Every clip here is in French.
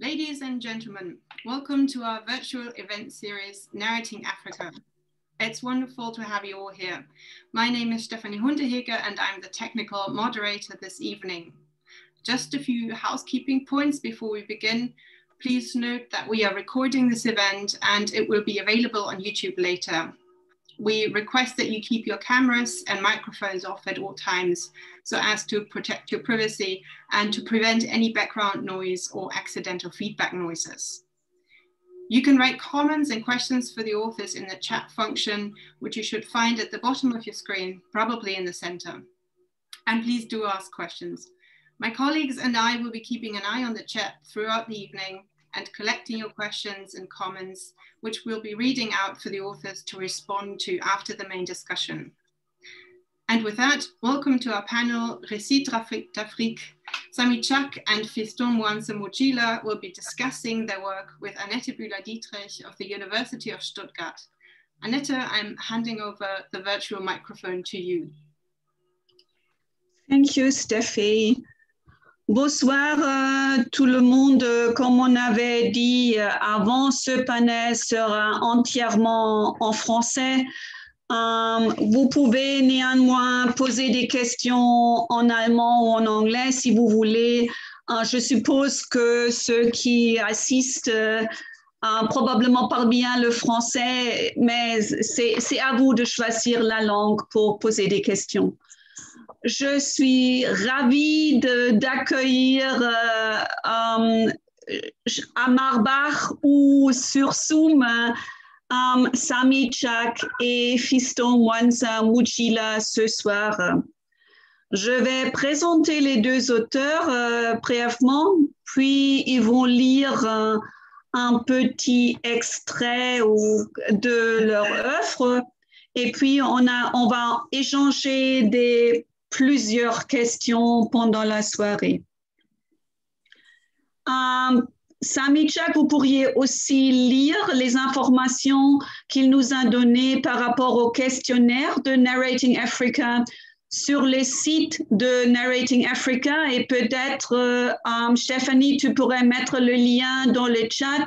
Ladies and gentlemen, welcome to our virtual event series, Narrating Africa. It's wonderful to have you all here. My name is Stephanie Hundeheger and I'm the technical moderator this evening. Just a few housekeeping points before we begin. Please note that we are recording this event and it will be available on YouTube later. We request that you keep your cameras and microphones off at all times so as to protect your privacy and to prevent any background noise or accidental feedback noises. You can write comments and questions for the authors in the chat function, which you should find at the bottom of your screen, probably in the center. And please do ask questions. My colleagues and I will be keeping an eye on the chat throughout the evening and collecting your questions and comments, which we'll be reading out for the authors to respond to after the main discussion. And with that, welcome to our panel, Récits d'Afrique. Samy Tchak and Fiston Mwanza-Mujila will be discussing their work with Annette Bühler-Dietrich of the University of Stuttgart. Annette, I'm handing over the virtual microphone to you. Thank you, Steffi. Bonsoir tout le monde. Comme on avait dit avant, ce panel sera entièrement en français. Vous pouvez néanmoins poser des questions en allemand ou en anglais si vous voulez. Je suppose que ceux qui assistent probablement parlent bien le français, mais c'est à vous de choisir la langue pour poser des questions. Je suis ravie d'accueillir à Marbach ou sur Zoom Samy Tchak et Fiston Mwanza-Mujila ce soir. Je vais présenter les deux auteurs brièvement, puis ils vont lire un petit extrait de leur œuvre et puis on va échanger plusieurs questions pendant la soirée. Samy Tchak, vous pourriez aussi lire les informations qu'il nous a données par rapport au questionnaire de Narrating Africa sur le site de Narrating Africa et peut-être, Stéphanie, tu pourrais mettre le lien dans le chat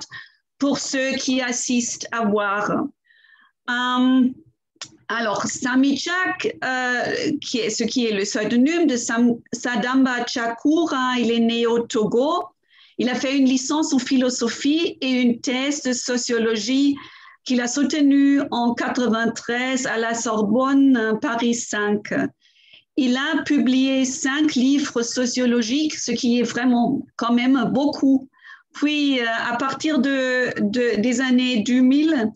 pour ceux qui assistent à voir. Alors, Samy Tchak, ce qui est le pseudonyme de Sadamba Tchakoura, il est né au Togo. Il a fait une licence en philosophie et une thèse de sociologie qu'il a soutenue en 1993 à la Sorbonne, Paris 5. Il a publié 5 livres sociologiques, ce qui est vraiment quand même beaucoup. Puis, à partir des années 2000,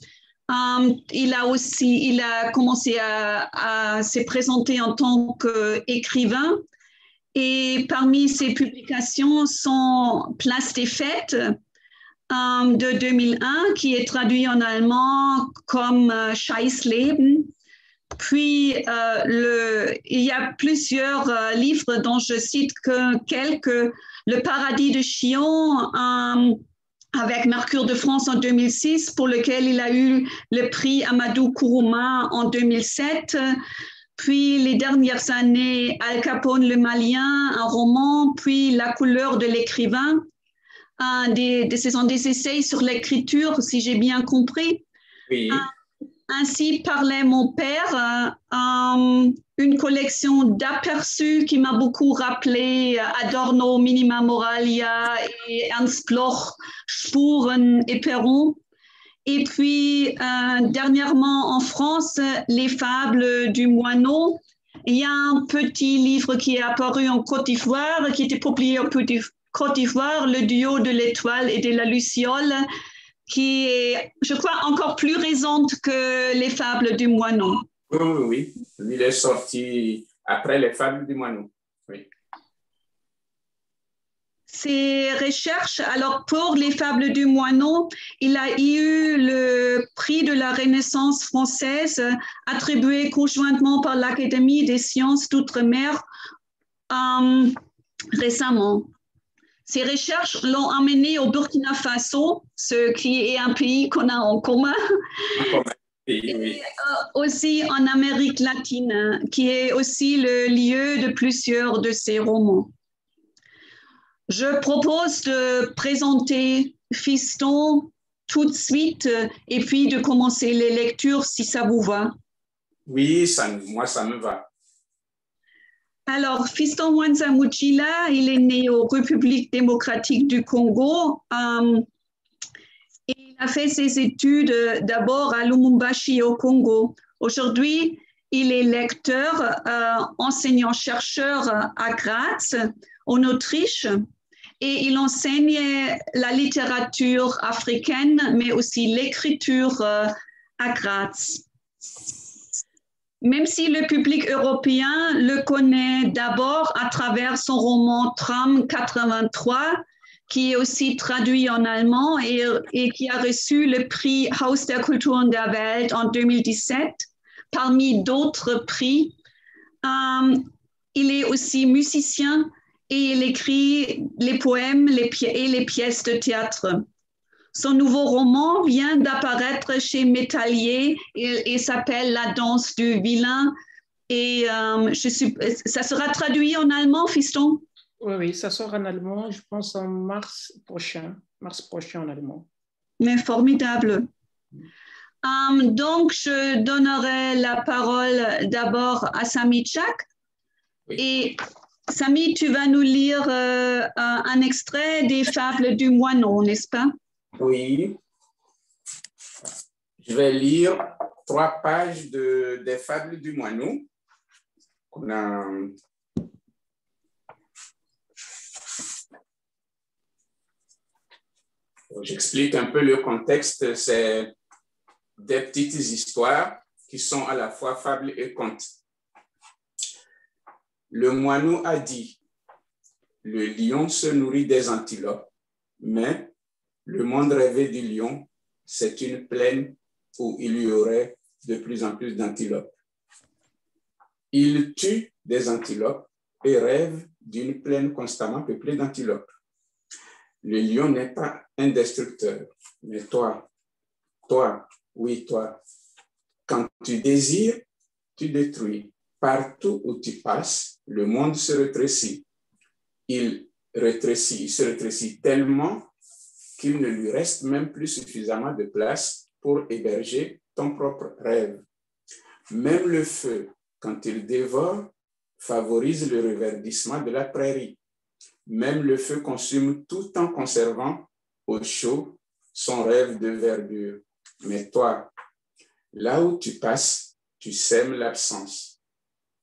il a commencé à se présenter en tant qu'écrivain et parmi ses publications sont Place des Fêtes de 2001 qui est traduit en allemand comme Scheißleben. Puis il y a plusieurs livres dont je cite quelques. Le Paradis de Chillon avec Mercure de France en 2006, pour lequel il a eu le prix Amadou Kourouma en 2007. Puis les dernières années, Al Capone le Malien, un roman, puis La couleur de l'écrivain. Ce sont des essais sur l'écriture, si j'ai bien compris. Oui. Ainsi parlait mon père, une collection d'aperçus qui m'a beaucoup rappelé Adorno, Minima Moralia et Ernst Bloch, Spuren et Perron. Et puis, dernièrement en France, Les Fables du Moineau. Il y a un petit livre qui est apparu en Côte d'Ivoire, qui était publié en Côte d'Ivoire, Le duo de l'étoile et de la luciole, qui est, je crois, encore plus récente que Les Fables du Moineau. Oui. Il est sorti après Les Fables du Moineau. Oui. Ses recherches, alors pour Les Fables du Moineau, il a eu le prix de la Renaissance française attribué conjointement par l'Académie des sciences d'outre-mer récemment. Ses recherches l'ont amené au Burkina Faso, ce qui est un pays qu'on a en commun. pays, oui. Et aussi en Amérique latine, qui est aussi le lieu de plusieurs de ses romans. Je propose de présenter Fiston tout de suite et puis de commencer les lectures si ça vous va. Oui, moi, ça me va. Alors, Fiston Mwanza Muchila, il est né en République démocratique du Congo. Et il a fait ses études d'abord à Lubumbashi au Congo. Aujourd'hui, il est lecteur, enseignant-chercheur à Graz, en Autriche. Et il enseigne la littérature africaine, mais aussi l'écriture à Graz. Même si le public européen le connaît d'abord à travers son roman Tram 83, qui est aussi traduit en allemand et qui a reçu le prix Haus der Kulturen der Welt en 2017, parmi d'autres prix. Il est aussi musicien et il écrit les poèmes et les pièces de théâtre. Son nouveau roman vient d'apparaître chez Métallier et s'appelle La danse du vilain. Et ça sera traduit en allemand, Fiston? Oui, ça sort en allemand, je pense en mars prochain en allemand. Mais formidable. Donc, je donnerai la parole d'abord à Sami Tchak. Oui. Et Sami, tu vas nous lire un extrait des Fables du moineau, n'est-ce pas? Oui. Je vais lire 3 pages des Fables du moineau. J'explique un peu le contexte. C'est des petites histoires qui sont à la fois fables et contes. Le moineau a dit, le lion se nourrit des antilopes, mais le monde rêvé du lion, c'est une plaine où il y aurait de plus en plus d'antilopes. Il tue des antilopes et rêve d'une plaine constamment peuplée d'antilopes. Le lion n'est pas un destructeur, mais toi, oui, toi, quand tu désires, tu détruis. Partout où tu passes, le monde se rétrécit. Il se rétrécit tellement qu'il ne lui reste même plus suffisamment de place pour héberger ton propre rêve. Même le feu, quand il dévore, favorise le reverdissement de la prairie. Même le feu consume tout en conservant au chaud son rêve de verdure. Mais toi, là où tu passes, tu sèmes l'absence.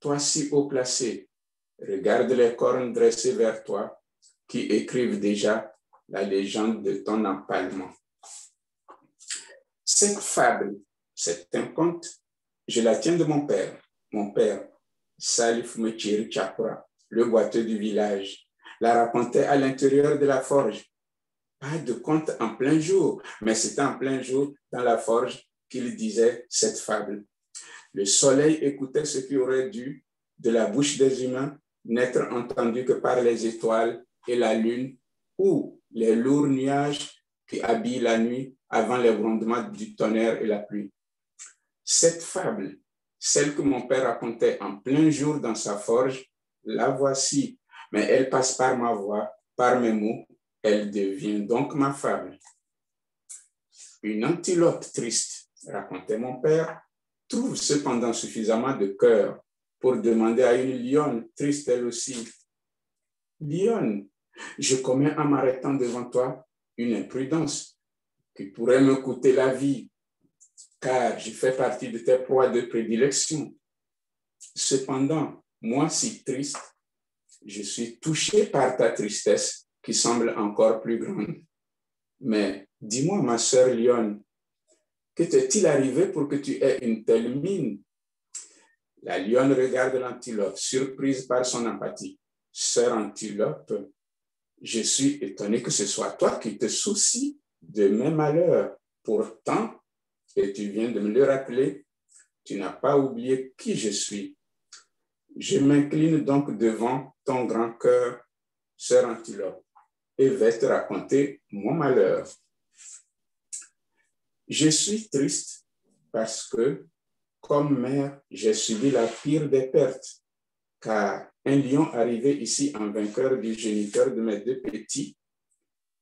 Toi si haut placé, regarde les cornes dressées vers toi qui écrivent déjà la légende de ton empalement. Cette fable, c'est un conte, je la tiens de mon père. Mon père, Salif Mechiri Chakra, le boiteux du village, la racontait à l'intérieur de la forge. Pas de conte en plein jour, mais c'était en plein jour dans la forge qu'il disait cette fable. Le soleil écoutait ce qui aurait dû, de la bouche des humains, n'être entendu que par les étoiles et la lune, ou les lourds nuages qui habillent la nuit avant les grondements du tonnerre et la pluie. Cette fable, celle que mon père racontait en plein jour dans sa forge, la voici, mais elle passe par ma voix, par mes mots, elle devient donc ma fable. Une antilope triste, racontait mon père, trouve cependant suffisamment de cœur pour demander à une lionne triste elle aussi, « Lionne, je commets en m'arrêtant devant toi une imprudence qui pourrait me coûter la vie, car je fais partie de tes proies de prédilection. Cependant, moi si triste, je suis touché par ta tristesse qui semble encore plus grande. Mais dis-moi, ma sœur lionne, que t'est-il arrivé pour que tu aies une telle mine? » La lionne regarde l'antilope, surprise par son empathie. « Sœur antilope, je suis étonné que ce soit toi qui te soucies de mes malheurs. Pourtant, et tu viens de me le rappeler, tu n'as pas oublié qui je suis. Je m'incline donc devant ton grand cœur, sœur antilope, et vais te raconter mon malheur. Je suis triste parce que, comme mère, j'ai subi la pire des pertes, car un lion arrivé ici en vainqueur du géniteur de mes 2 petits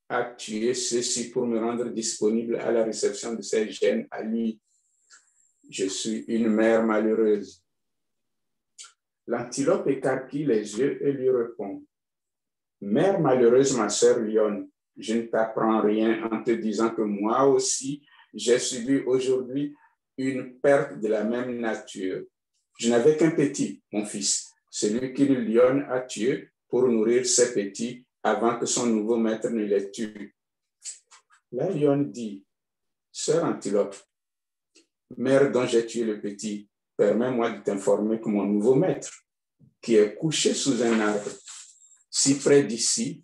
a tué ceux-ci pour me rendre disponible à la réception de ses gènes à lui. Je suis une mère malheureuse. L'antilope écarquille les yeux et lui répond: Mère malheureuse, ma sœur lionne, je ne t'apprends rien en te disant que moi aussi, j'ai subi aujourd'hui une perte de la même nature. Je n'avais qu'un petit, mon fils, celui qu'une lionne a tué pour nourrir ses petits avant que son nouveau maître ne les tue. La lionne dit: Sœur antilope, mère dont j'ai tué le petit, permets-moi de t'informer que mon nouveau maître, qui est couché sous un arbre, si près d'ici,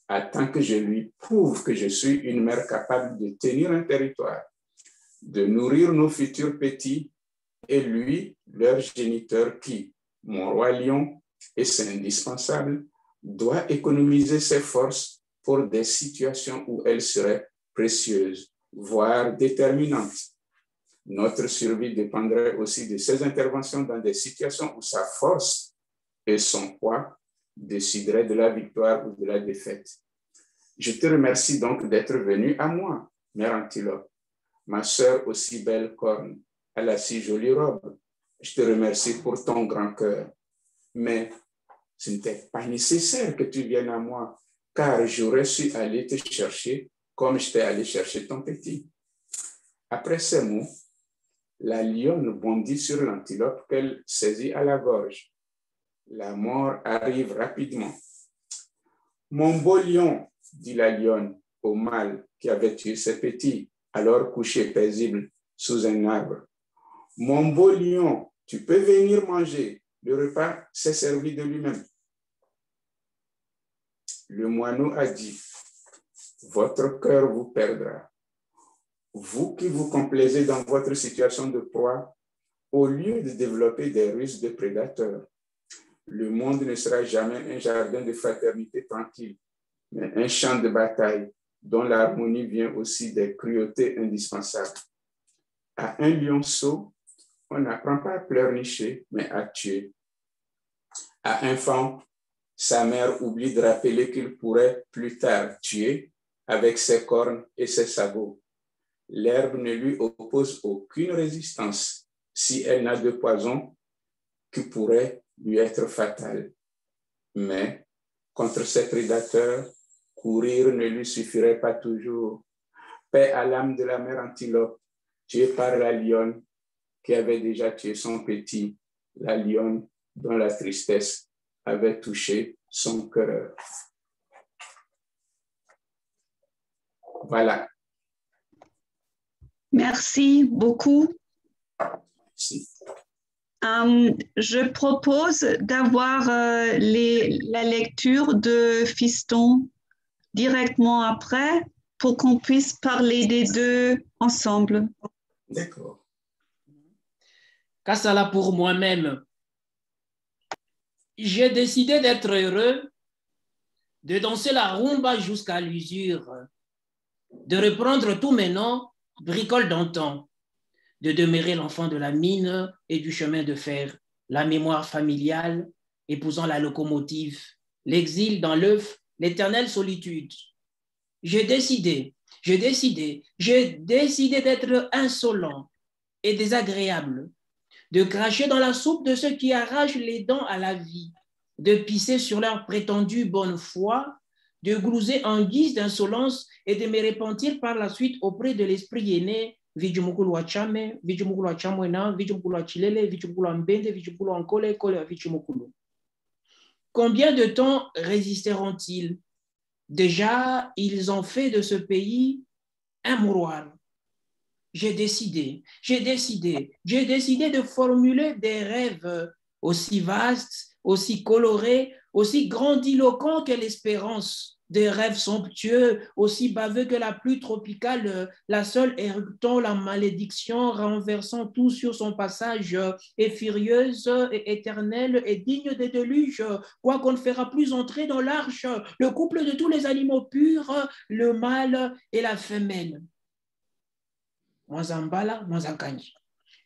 attend que je lui prouve que je suis une mère capable de tenir un territoire, de nourrir nos futurs petits, et lui, leur géniteur qui, mon roi lion, et c'est indispensable, doit économiser ses forces pour des situations où elles seraient précieuses, voire déterminantes. Notre survie dépendrait aussi de ses interventions dans des situations où sa force et son poids décideraient de la victoire ou de la défaite. Je te remercie donc d'être venu à moi, mère antilope, ma sœur aussi belle corne, à la si jolie robe. Je te remercie pour ton grand cœur, mais ce n'était pas nécessaire que tu viennes à moi, car j'aurais su aller te chercher comme je t'ai allé chercher ton petit. Après ces mots, la lionne bondit sur l'antilope qu'elle saisit à la gorge. La mort arrive rapidement. Mon beau lion, dit la lionne au mâle qui avait tué ses petits, alors couché paisible sous un arbre. Mon beau lion, tu peux venir manger. Le repas s'est servi de lui-même. Le moineau a dit: Votre cœur vous perdra. Vous qui vous complaisez dans votre situation de proie, au lieu de développer des ruses de prédateurs, le monde ne sera jamais un jardin de fraternité tranquille, mais un champ de bataille dont l'harmonie vient aussi des cruautés indispensables. À un lionceau, on n'apprend pas à pleurnicher, mais à tuer. À un faon, sa mère oublie de rappeler qu'il pourrait plus tard tuer avec ses cornes et ses sabots. L'herbe ne lui oppose aucune résistance si elle n'a de poison qui pourrait lui être fatal. Mais contre ses prédateurs, courir ne lui suffirait pas toujours. Paix à l'âme de la mère antilope, tuée par la lionne qui avait déjà tué son petit, la lionne dont la tristesse avait touché son cœur. Voilà. Merci beaucoup. Merci. Je propose d'avoir la lecture de Fiston directement après pour qu'on puisse parler des deux ensemble. D'accord. Kassala pour moi-même. J'ai décidé d'être heureux, de danser la rumba jusqu'à l'usure, de reprendre tous mes noms, bricoles d'antan, de demeurer l'enfant de la mine et du chemin de fer, la mémoire familiale, épousant la locomotive, l'exil dans l'œuf, l'éternelle solitude. J'ai décidé d'être insolent et désagréable, de cracher dans la soupe de ceux qui arrachent les dents à la vie, de pisser sur leur prétendue bonne foi, de glouser en guise d'insolence et de me repentir par la suite auprès de l'esprit aîné, Vijumukulu Achame, Vijumukulu Achamwena, Vijumukulu Achilele, Vijumukulu Ambende, Vijumukulu Ankole, Kole Vijumukulu. Combien de temps résisteront-ils? Déjà, ils ont fait de ce pays un mouroir. J'ai décidé de formuler des rêves aussi vastes, aussi colorés, aussi grandiloquents que l'espérance, des rêves somptueux, aussi baveux que la pluie tropicale, la seule éruptant la malédiction, renversant tout sur son passage, et furieuse et éternelle et digne des déluges, quoi qu'on ne fera plus entrer dans l'arche le couple de tous les animaux purs, le mâle et la femelle. Mwazambala, Mwazakanji.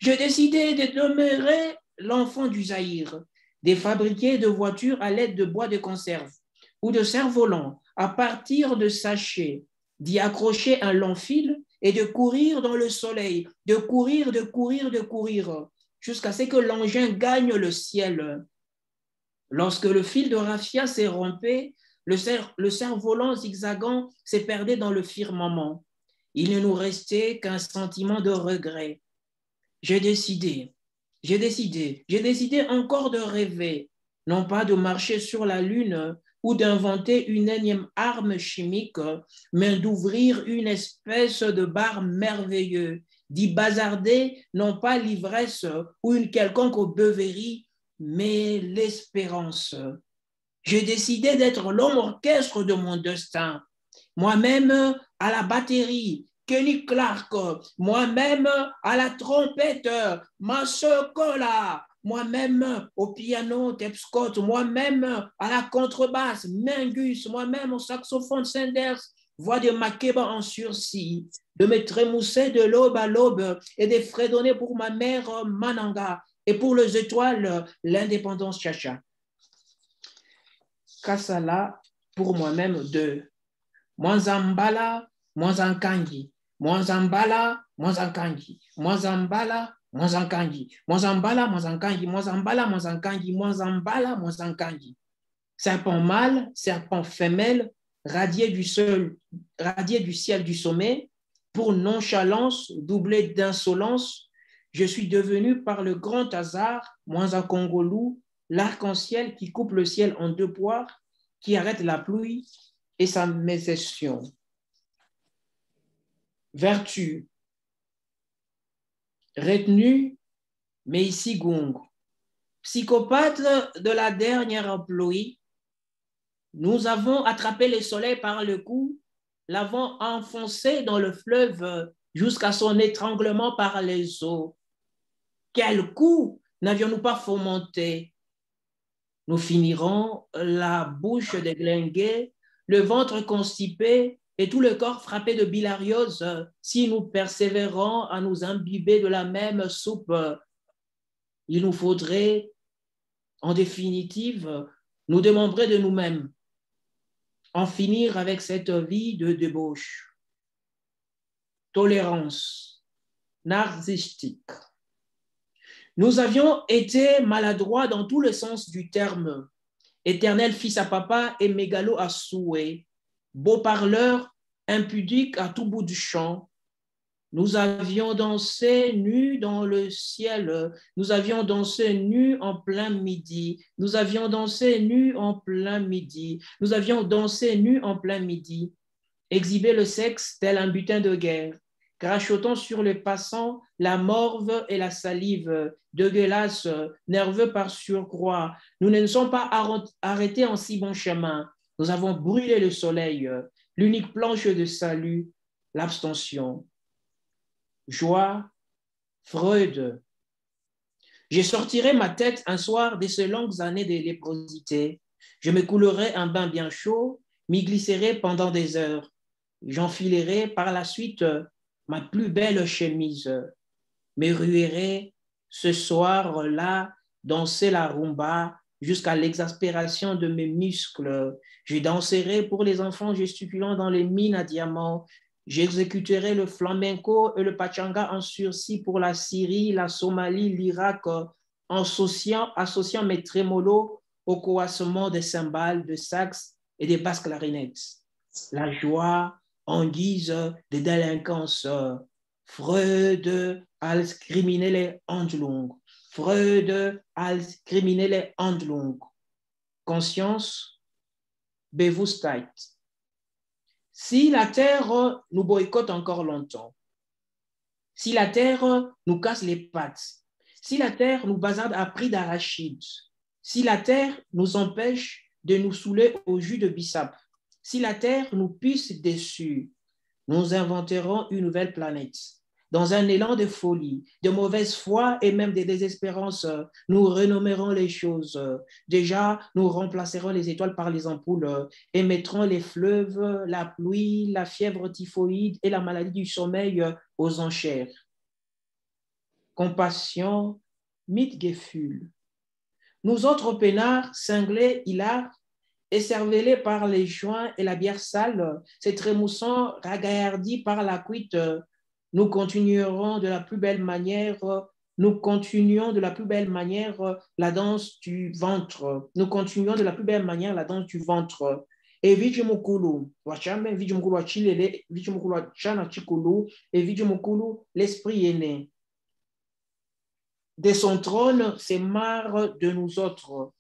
Je décidai de demeurer l'enfant du Zaïre, de fabriquer de voitures à l'aide de bois de conserve ou de cerfs-volants à partir de sachets, d'y accrocher un long fil et de courir dans le soleil, de courir, jusqu'à ce que l'engin gagne le ciel. Lorsque le fil de raffia s'est rompu, le cerf-volant zigzagant s'est perdu dans le firmament. Il ne nous restait qu'un sentiment de regret. J'ai décidé encore de rêver, non pas de marcher sur la Lune ou d'inventer une énième arme chimique, mais d'ouvrir une espèce de bar merveilleux, d'y bazarder non pas l'ivresse ou une quelconque beuverie, mais l'espérance. J'ai décidé d'être l'homme orchestre de mon destin, moi-même à la batterie, Kenny Clark, moi-même à la trompette, Masokola, moi-même au piano, Tep Scott, moi-même à la contrebasse, Mingus, moi-même au saxophone Sanders, voix de Makeba en sursis, de me trémousser de l'aube à l'aube et de fredonner pour ma mère Mananga et pour les étoiles l'indépendance Chacha. Kassala pour moi-même de Mwanzambala, Mwanzankangi, Mwanzambala, Mwanzankangi, Mwanzambala, Mwanzankangi, Mwanzambala, Mwanzankangi, Mwanzambala, Mwanzankangi, Mwanzambala, Mwanzankangi. Serpent mâle, serpent femelle, radié du ciel du sommet, pour nonchalance doublée d'insolence, je suis devenu par le grand hasard, Mwanzakongolou, l'arc-en-ciel qui coupe le ciel en deux poires, qui arrête la pluie et sa mécession. Vertu. Retenu, mais ici Gung. Psychopathe de la dernière pluie, nous avons attrapé le soleil par le cou, l'avons enfoncé dans le fleuve jusqu'à son étranglement par les eaux. Quel coup n'avions-nous pas fomenté? Nous finirons la bouche déglinguée, le ventre constipé et tout le corps frappé de bilariose si nous persévérons à nous imbiber de la même soupe. Il nous faudrait, en définitive, nous démembrer de nous-mêmes, en finir avec cette vie de débauche. Tolérance narcissique. Nous avions été maladroits dans tous les sens du terme. Éternel fils à papa et mégalo à souhait, beau parleur, impudique à tout bout du champ. Nous avions dansé nus dans le ciel, nous avions dansé nus en plein midi, nous avions dansé nus en plein midi, nous avions dansé nus en plein midi, exhibé le sexe tel un butin de guerre, crachotant sur les passants la morve et la salive, dégueulasse, nerveux par surcroît. Nous ne nous sommes pas arrêtés en si bon chemin. Nous avons brûlé le soleil, l'unique planche de salut, l'abstention. Joie, Freud. Je sortirai ma tête un soir de ces longues années de léprosité. Je me coulerai un bain bien chaud, m'y glisserai pendant des heures. J'enfilerai par la suite ma plus belle chemise, me ruerai ce soir-là, danser la rumba jusqu'à l'exaspération de mes muscles. Je danserai pour les enfants gesticulant dans les mines à diamants. J'exécuterai le flamenco et le pachanga en sursis pour la Syrie, la Somalie, l'Irak, associant mes trémolos au coassement des cymbales, de sax et des basses clarinettes. La joie en guise de délinquance. Freud als criminelle Handlung. Freud als criminelle Handlung. Conscience, Bewusstheit. Si la Terre nous boycotte encore longtemps, si la Terre nous casse les pattes, si la Terre nous bazarde à prix d'arachide, si la Terre nous empêche de nous saouler au jus de bissap, si la Terre nous pisse dessus, nous inventerons une nouvelle planète. Dans un élan de folie, de mauvaise foi et même de désespérance, nous renommerons les choses. Déjà, nous remplacerons les étoiles par les ampoules et mettrons les fleuves, la pluie, la fièvre typhoïde et la maladie du sommeil aux enchères. compassion, Mitgefühl. Nous autres peinards, cinglés, hilars, écervelés par les joints et la bière sale, ces trémoussants, ragaillardis par la cuite, nous continuerons de la plus belle manière, nous continuons de la plus belle manière la danse du ventre. Nous continuons de la plus belle manière la danse du ventre. Et Vijimukulu, Wachame, Vijimukulu Wachilele, Vijimukulu Wachana Chikulu, et Vijimukulu, l'esprit est né. De son trône, c'est marre de nous autres.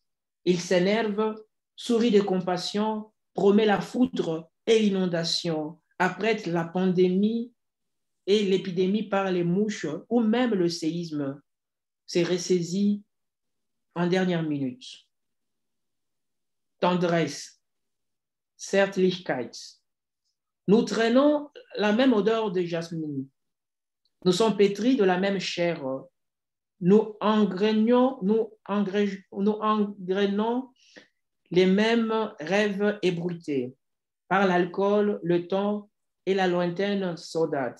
Il s'énerve, sourit de compassion, promet la foudre et l'inondation, apprête la pandémie et l'épidémie par les mouches ou même le séisme. C'est ressaisi en dernière minute. Tendresse, Zärtlichkeit. Nous traînons la même odeur de jasmine. Nous sommes pétris de la même chair. Nous engrainons les mêmes rêves ébruités par l'alcool, le temps et la lointaine saudade.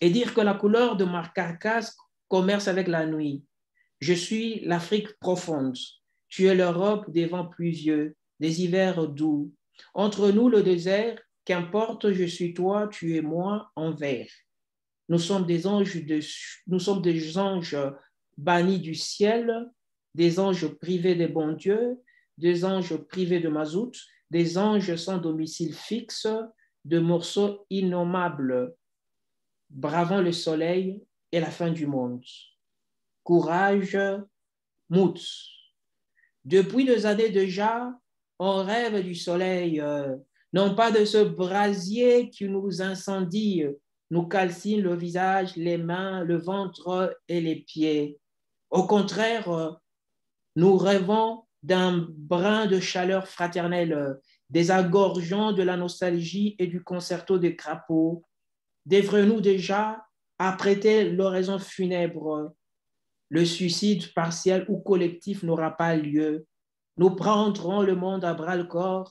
Et dire que la couleur de ma carcasse commerce avec la nuit. Je suis l'Afrique profonde. Tu es l'Europe des vents pluvieux, des hivers doux. Entre nous, le désert, qu'importe, je suis toi, tu es moi en vert. Nous sommes des anges bannis du ciel, des anges privés des bons dieux, des anges privés de mazout, des anges sans domicile fixe, de morceaux innommables, bravant le soleil et la fin du monde. Courage, Mout. Depuis 2 années déjà, on rêve du soleil, non pas de ce brasier qui nous incendie, nous calcine le visage, les mains, le ventre et les pieds. Au contraire, nous rêvons d'un brin de chaleur fraternelle, désagorgeant de la nostalgie et du concerto des crapauds. Devrons-nous déjà apprêter l'oraison funèbre? Le suicide partiel ou collectif n'aura pas lieu. Nous prendrons le monde à bras-le-corps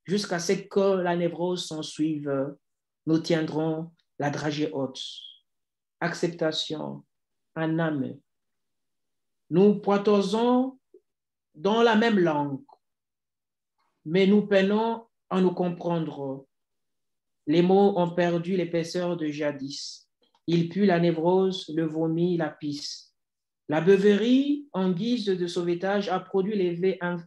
jusqu'à ce que la névrose s'en suive. Nous tiendrons la dragée haute. Acceptation, aname. Nous poitosons dans la même langue, mais nous peinons à nous comprendre. Les mots ont perdu l'épaisseur de jadis. Ils puent la névrose, le vomi, la pisse. La beuverie, en guise de sauvetage, a produit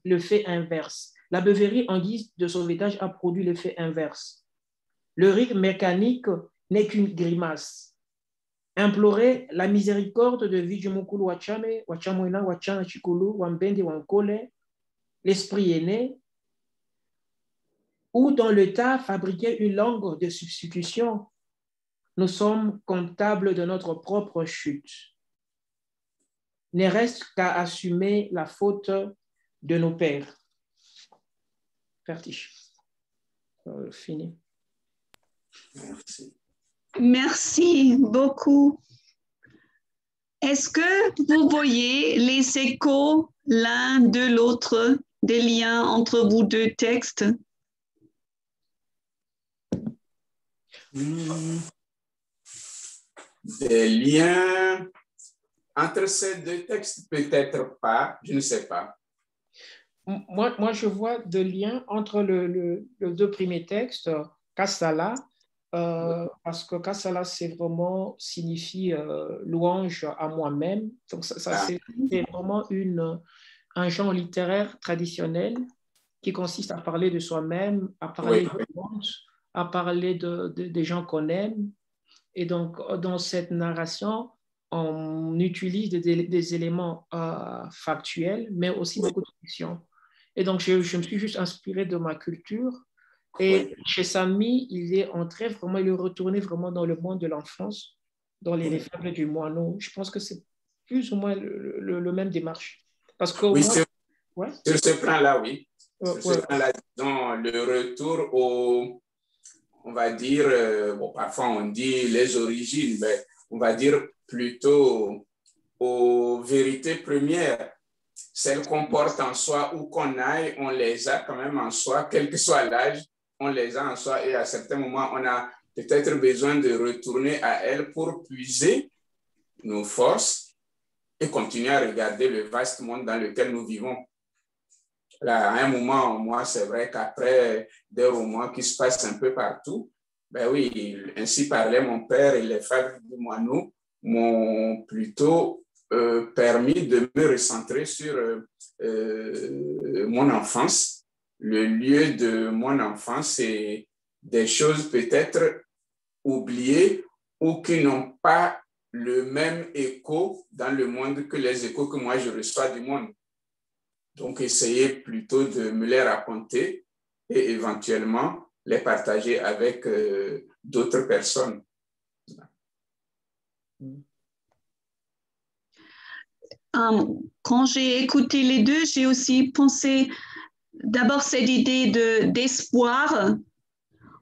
le fait inverse. La beuverie, en guise de sauvetage, a produit l'effet inverse. Le rire mécanique n'est qu'une grimace. Implorer la miséricorde de Vijimukulu Wachame, Wachamoina, Wachana Chikulu, Wambende, Wankole, l'esprit est né, ou dans le tas fabriquer une langue de substitution. Nous sommes comptables de notre propre chute. Ne reste qu'à assumer la faute de nos pères. Fertig. Fini. Merci. Merci beaucoup. Est-ce que vous voyez les échos l'un de l'autre, des liens entre vos 2 textes? Des liens entre ces 2 textes, peut-être pas, je ne sais pas. Moi, je vois des liens entre les 2 premiers textes, Kassala, parce que Kassala, c'est vraiment, signifie louange à moi-même. Donc, c'est vraiment un genre littéraire traditionnel qui consiste à parler de soi-même, à parler du monde, à parler des gens qu'on aime. Et donc, dans cette narration, on utilise des éléments factuels, mais aussi beaucoup de fiction. Et donc, je me suis juste inspiré de ma culture. Et chez Samy, il est entré vraiment, il est retourné vraiment dans le monde de l'enfance, dans les fables du moineau. Je pense que c'est plus ou moins le même démarche. Parce que oui, moi, sur ce plan-là, oui. Sur ce plan-là, disons, le retour au, on va dire, bon, parfois on dit les origines, mais on va dire plutôt aux vérités premières. Celles qu'on porte en soi, où qu'on aille, on les a quand même en soi, quel que soit l'âge, on les a en soi et à certains moments, on a peut-être besoin de retourner à elles pour puiser nos forces et continuer à regarder le vaste monde dans lequel nous vivons. Là, à un moment, moi, c'est vrai qu'après des romans qui se passent un peu partout, ben oui, ainsi parlait mon père et les fables du Moineau m'ont plutôt permis de me recentrer sur mon enfance, le lieu de mon enfance et des choses peut-être oubliées ou qui n'ont pas le même écho dans le monde que les échos que moi je reçois du monde. Donc, essayer plutôt de me les raconter et éventuellement les partager avec d'autres personnes. Quand j'ai écouté les deux, j'ai aussi pensé d'abord cette idée d'espoir,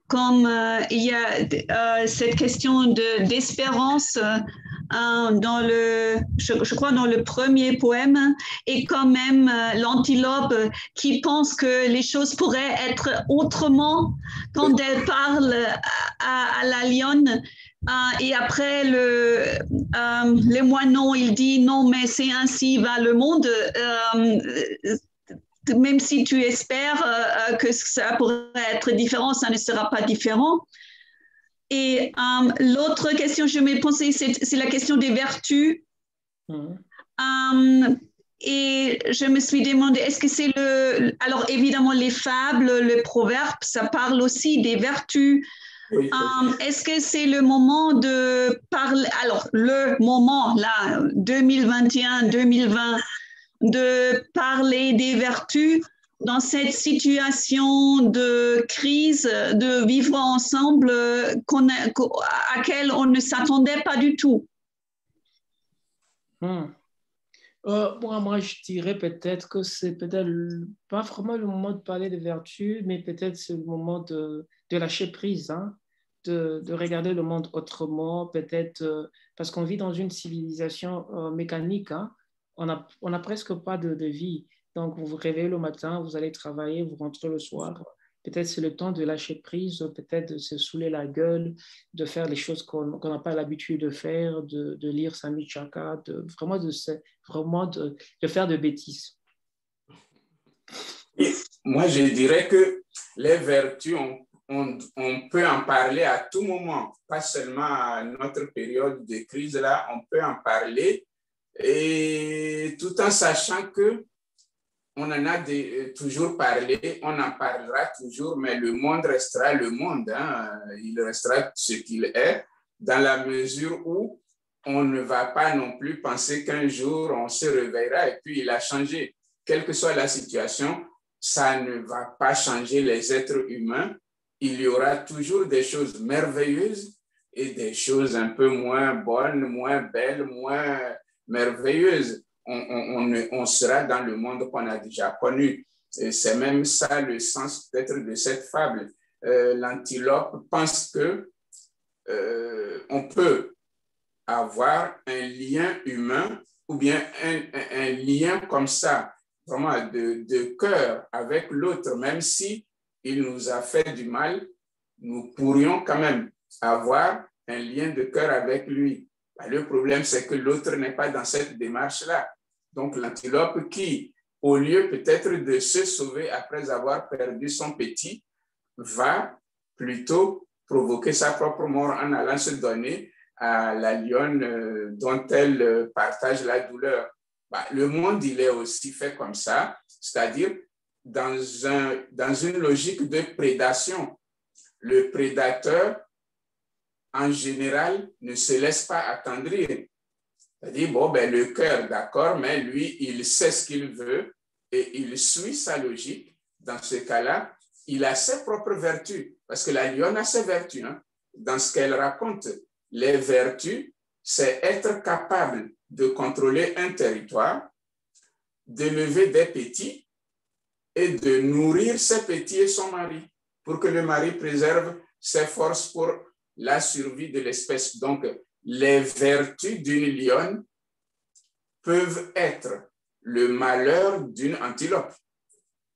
comme il y a cette question d'espérance dans je crois dans le premier poème, et quand même l'antilope qui pense que les choses pourraient être autrement quand elle parle à la lionne. Et après, le moineau, il dit non, mais c'est ainsi va le monde. Même si tu espères que ça pourrait être différent, ça ne sera pas différent. Et l'autre question que je me posais, c'est la question des vertus. Et je me suis demandé, est-ce que c'est alors évidemment les fables, le proverbe, ça parle aussi des vertus. Oui. Est-ce que c'est le moment de parler, alors le moment là, 2021, 2020, de parler des vertus dans cette situation de crise, de vivre ensemble à laquelle on ne s'attendait pas du tout? Moi, je dirais peut-être que c'est peut-être pas vraiment le moment de parler de vertus, mais peut-être c'est le moment de lâcher prise, hein, de regarder le monde autrement, peut-être parce qu'on vit dans une civilisation mécanique, hein. On a presque pas de vie. Donc, vous vous réveillez le matin, vous allez travailler, vous rentrez le soir. Peut-être c'est le temps de lâcher prise, peut-être de se saouler la gueule, de faire les choses qu'on n'a pas l'habitude de faire, de lire Sami Chaka, vraiment de faire de bêtises. Et moi, je dirais que les vertus, on peut en parler à tout moment, pas seulement à notre période de crise là, on peut en parler. Et tout en sachant que on en a toujours parlé, on en parlera toujours, mais le monde restera le monde, hein. Il restera ce qu'il est, dans la mesure où on ne va pas non plus penser qu'un jour on se réveillera et puis il a changé. Quelle que soit la situation, ça ne va pas changer les êtres humains. Il y aura toujours des choses merveilleuses et des choses un peu moins bonnes, moins belles, moins merveilleuse. On sera dans le monde qu'on a déjà connu. Et c'est même ça le sens peut-être de cette fable. L'antilope pense que on peut avoir un lien humain ou bien un lien comme ça, vraiment de cœur avec l'autre, même si il nous a fait du mal, nous pourrions quand même avoir un lien de cœur avec lui. Le problème, c'est que l'autre n'est pas dans cette démarche-là. Donc, l'antilope qui, au lieu peut-être de se sauver après avoir perdu son petit, va plutôt provoquer sa propre mort en allant se donner à la lionne dont elle partage la douleur. Le monde, il est aussi fait comme ça, c'est-à-dire dans une logique de prédation. Le prédateur, en général, ne se laisse pas attendrir. C'est-à-dire, le cœur, d'accord, mais lui, il sait ce qu'il veut et il suit sa logique. Dans ce cas-là, il a ses propres vertus, parce que la lionne a ses vertus. Hein. Dans ce qu'elle raconte, les vertus, c'est être capable de contrôler un territoire, d'élever des petits et de nourrir ses petits et son mari, pour que le mari préserve ses forces pour la survie de l'espèce. Donc, les vertus d'une lionne peuvent être le malheur d'une antilope.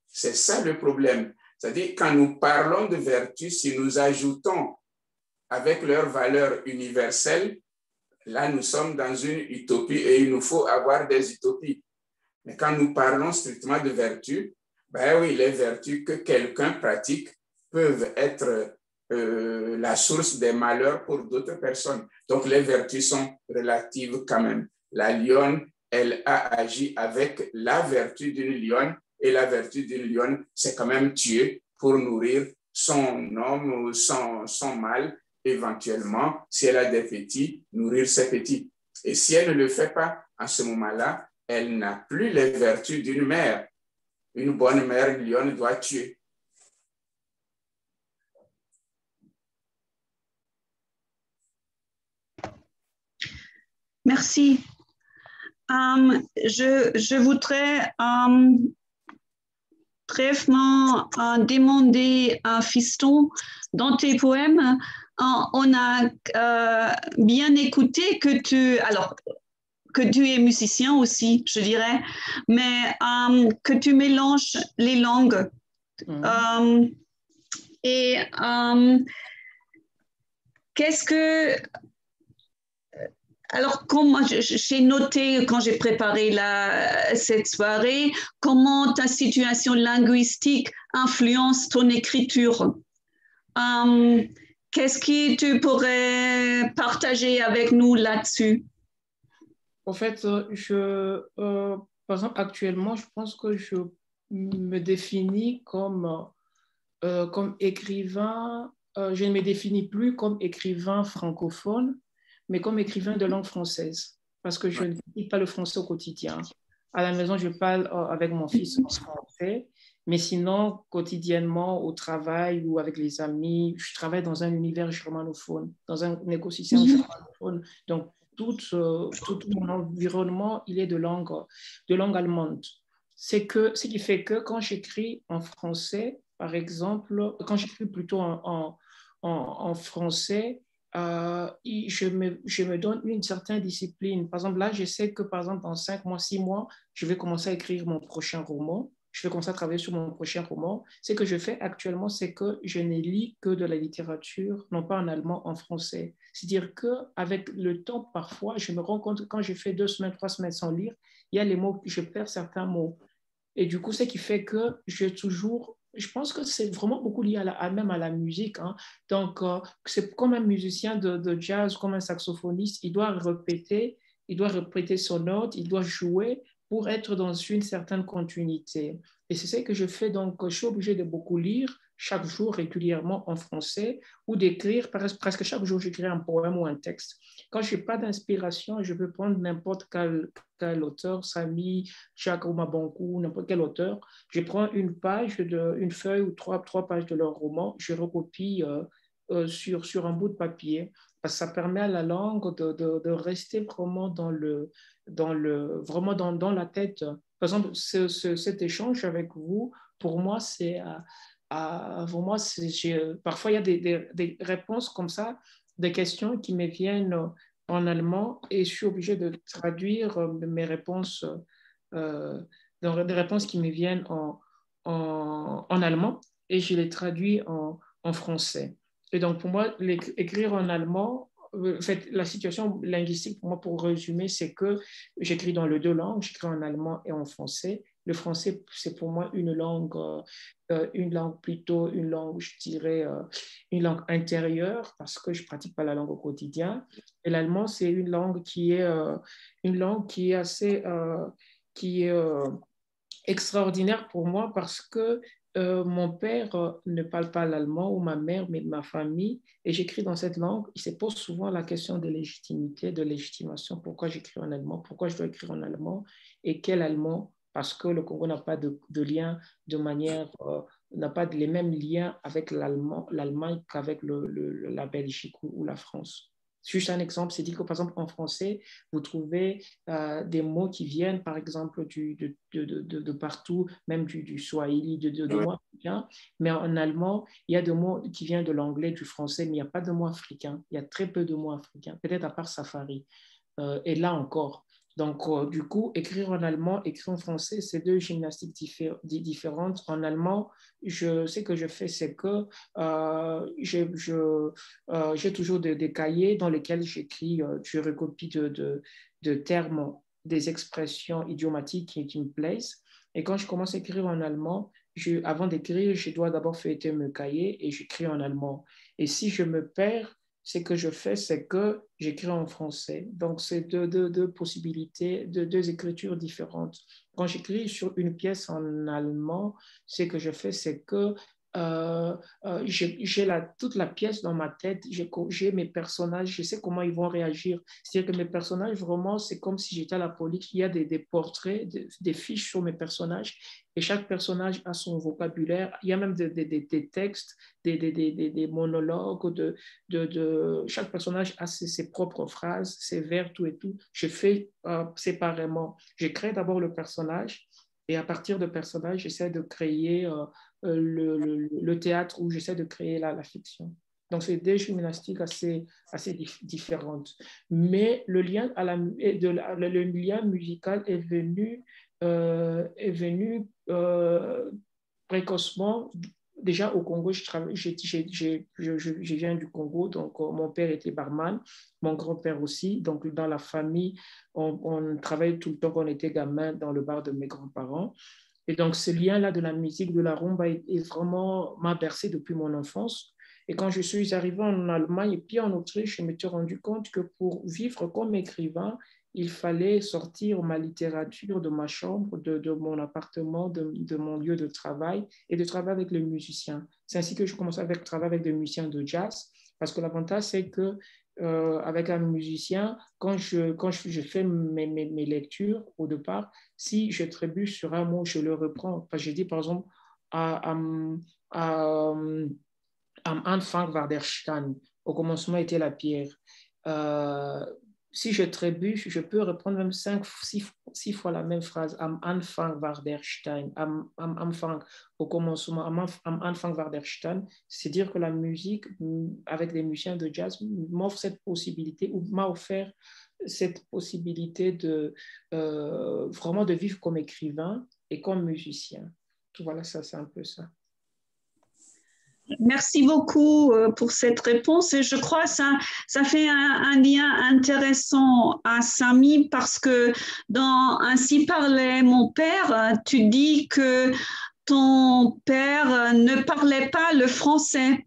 C'est ça le problème. C'est-à-dire, quand nous parlons de vertus, si nous ajoutons avec leur valeur universelle, là, nous sommes dans une utopie et il nous faut avoir des utopies. Mais quand nous parlons strictement de vertus, ben oui, les vertus que quelqu'un pratique peuvent être la source des malheurs pour d'autres personnes. Donc, les vertus sont relatives quand même. La lionne, elle a agi avec la vertu d'une lionne et la vertu d'une lionne, c'est quand même tuer pour nourrir son homme ou son mâle, éventuellement, si elle a des petits, nourrir ses petits. Et si elle ne le fait pas, en ce moment-là, elle n'a plus les vertus d'une mère. Une bonne mère lionne doit tuer. Merci. Je voudrais brièvement demander à Fiston, dans tes poèmes, on a bien écouté que tu es musicien aussi, je dirais, mais que tu mélanges les langues. Qu'est-ce que... Alors, comme j'ai noté quand j'ai préparé cette soirée, comment ta situation linguistique influence ton écriture? Qu'est-ce que tu pourrais partager avec nous là-dessus? En fait, par exemple, actuellement, je pense que je me définis comme écrivain. Je ne me définis plus comme écrivain francophone, mais comme écrivain de langue française, parce que je ne pratique pas le français au quotidien. À la maison, je parle avec mon fils en français, mais sinon, quotidiennement, au travail ou avec les amis, je travaille dans un univers germanophone, dans un écosystème germanophone. Donc, tout mon environnement, il est de langue allemande. Ce qui fait que quand j'écris en français, par exemple, quand j'écris plutôt en français, je me donne une certaine discipline. Par exemple, là, je sais que, par exemple, dans 5 mois, 6 mois, je vais commencer à écrire mon prochain roman. Je vais commencer à travailler sur mon prochain roman. Ce que je fais actuellement, c'est que je ne lis que de la littérature, non pas en allemand, en français. C'est-à-dire qu'avec le temps, parfois, je me rends compte que quand je fais 2 semaines, 3 semaines sans lire, il y a les mots, je perds certains mots. Et du coup, ce qui fait que je pense que c'est vraiment beaucoup lié même à la musique. Hein. Donc, c'est comme un musicien de jazz, comme un saxophoniste, il doit répéter son note, il doit jouer pour être dans une certaine continuité. Et c'est ce que je fais. Donc, je suis obligé de beaucoup lire chaque jour régulièrement en français ou d'écrire presque chaque jour, j'écris un poème ou un texte. Quand je n'ai pas d'inspiration, je peux prendre n'importe quel auteur, Sami, Jacques Oumabankou, n'importe quel auteur. Je prends une feuille ou trois pages de leur roman, je recopie sur un bout de papier. Parce que ça permet à la langue de rester vraiment dans la tête. Par exemple, cet échange avec vous, pour moi, parfois il y a des réponses comme ça, des questions qui me viennent en allemand et je suis obligée de traduire mes réponses, des réponses qui me viennent en allemand et je les traduis en français. Et donc, pour moi, écrire en allemand, en fait, la situation linguistique, pour moi, pour résumer, c'est que j'écris dans les 2 langues, j'écris en allemand et en français. Le français, c'est pour moi une langue plutôt, je dirais, une langue intérieure, parce que je ne pratique pas la langue au quotidien. Et l'allemand, c'est une langue qui est assez, qui est extraordinaire pour moi parce que mon père ne parle pas l'allemand ou ma mère, mais ma famille, et j'écris dans cette langue. Il se pose souvent la question de légitimité, de légitimation. Pourquoi j'écris en allemand? Pourquoi je dois écrire en allemand? Et quel allemand? Parce que le Congo n'a pas de lien n'a pas les mêmes liens avec l'Allemagne qu'avec la Belgique ou la France. Juste un exemple, c'est dit que par exemple en français, vous trouvez des mots qui viennent par exemple de partout, même du Swahili, de mots africains, mais en allemand, il y a des mots qui viennent de l'anglais, du français, mais il n'y a pas de mots africains, il y a très peu de mots africains, peut-être à part Safari. Et là encore, Donc, du coup, écrire en allemand, écrire en français, c'est deux gymnastiques différentes. En allemand, ce que je fais, c'est que j'ai toujours des cahiers dans lesquels j'écris, je recopie de termes, des expressions idiomatiques qui me plaisent. Et quand je commence à écrire en allemand, avant d'écrire, je dois d'abord feuilleter mon cahier et j'écris en allemand. Et si je me perds, ce que je fais, c'est que j'écris en français. Donc, c'est deux possibilités, deux écritures différentes. Quand j'écris sur une pièce en allemand, ce que je fais, c'est que j'ai toute la pièce dans ma tête, j'ai mes personnages, je sais comment ils vont réagir. C'est-à-dire que mes personnages, vraiment, c'est comme si j'étais à la police. Il y a des portraits, des fiches sur mes personnages, et chaque personnage a son vocabulaire. Il y a même des textes, des monologues, chaque personnage a ses propres phrases, ses vers, tout et tout. Je fais séparément. Je crée d'abord le personnage, et à partir de personnage, j'essaie de créer le théâtre, où j'essaie de créer la fiction. Donc, c'est des gymnastiques assez différentes. Mais le lien, le lien musical est venu précocement. Déjà au Congo, je viens du Congo, donc mon père était barman, mon grand-père aussi. Donc, dans la famille, on travaillait tout le temps quand on était gamin dans le bar de mes grands-parents. Et donc, ce lien-là de la musique, de la rumba, m'a bercé depuis mon enfance. Et quand je suis arrivé en Allemagne et puis en Autriche, je me suis rendu compte que pour vivre comme écrivain, il fallait sortir ma littérature de ma chambre, de mon appartement, de mon lieu de travail, et de travailler avec les musiciens. C'est ainsi que je commençais à travailler avec des musiciens de jazz, parce que l'avantage, c'est que avec un musicien, quand je fais mes lectures au départ, si je trébuche sur un mot, je le reprends. Parce que je dis, par exemple, am Anfang war der Stein, au commencement était la pierre. Si je trébuche, je peux reprendre même 6 fois la même phrase. Am Anfang war der Stein. Am Anfang, au commencement, am Anfang war der Stein. C'est dire que la musique, avec les musiciens de jazz, m'offre cette possibilité, ou m'a offert cette possibilité vraiment de vivre comme écrivain et comme musicien. Voilà, ça, c'est un peu ça. Merci beaucoup pour cette réponse, et je crois que ça fait un lien intéressant à Samy, parce que dans Ainsi parlait mon père, tu dis que ton père ne parlait pas le français.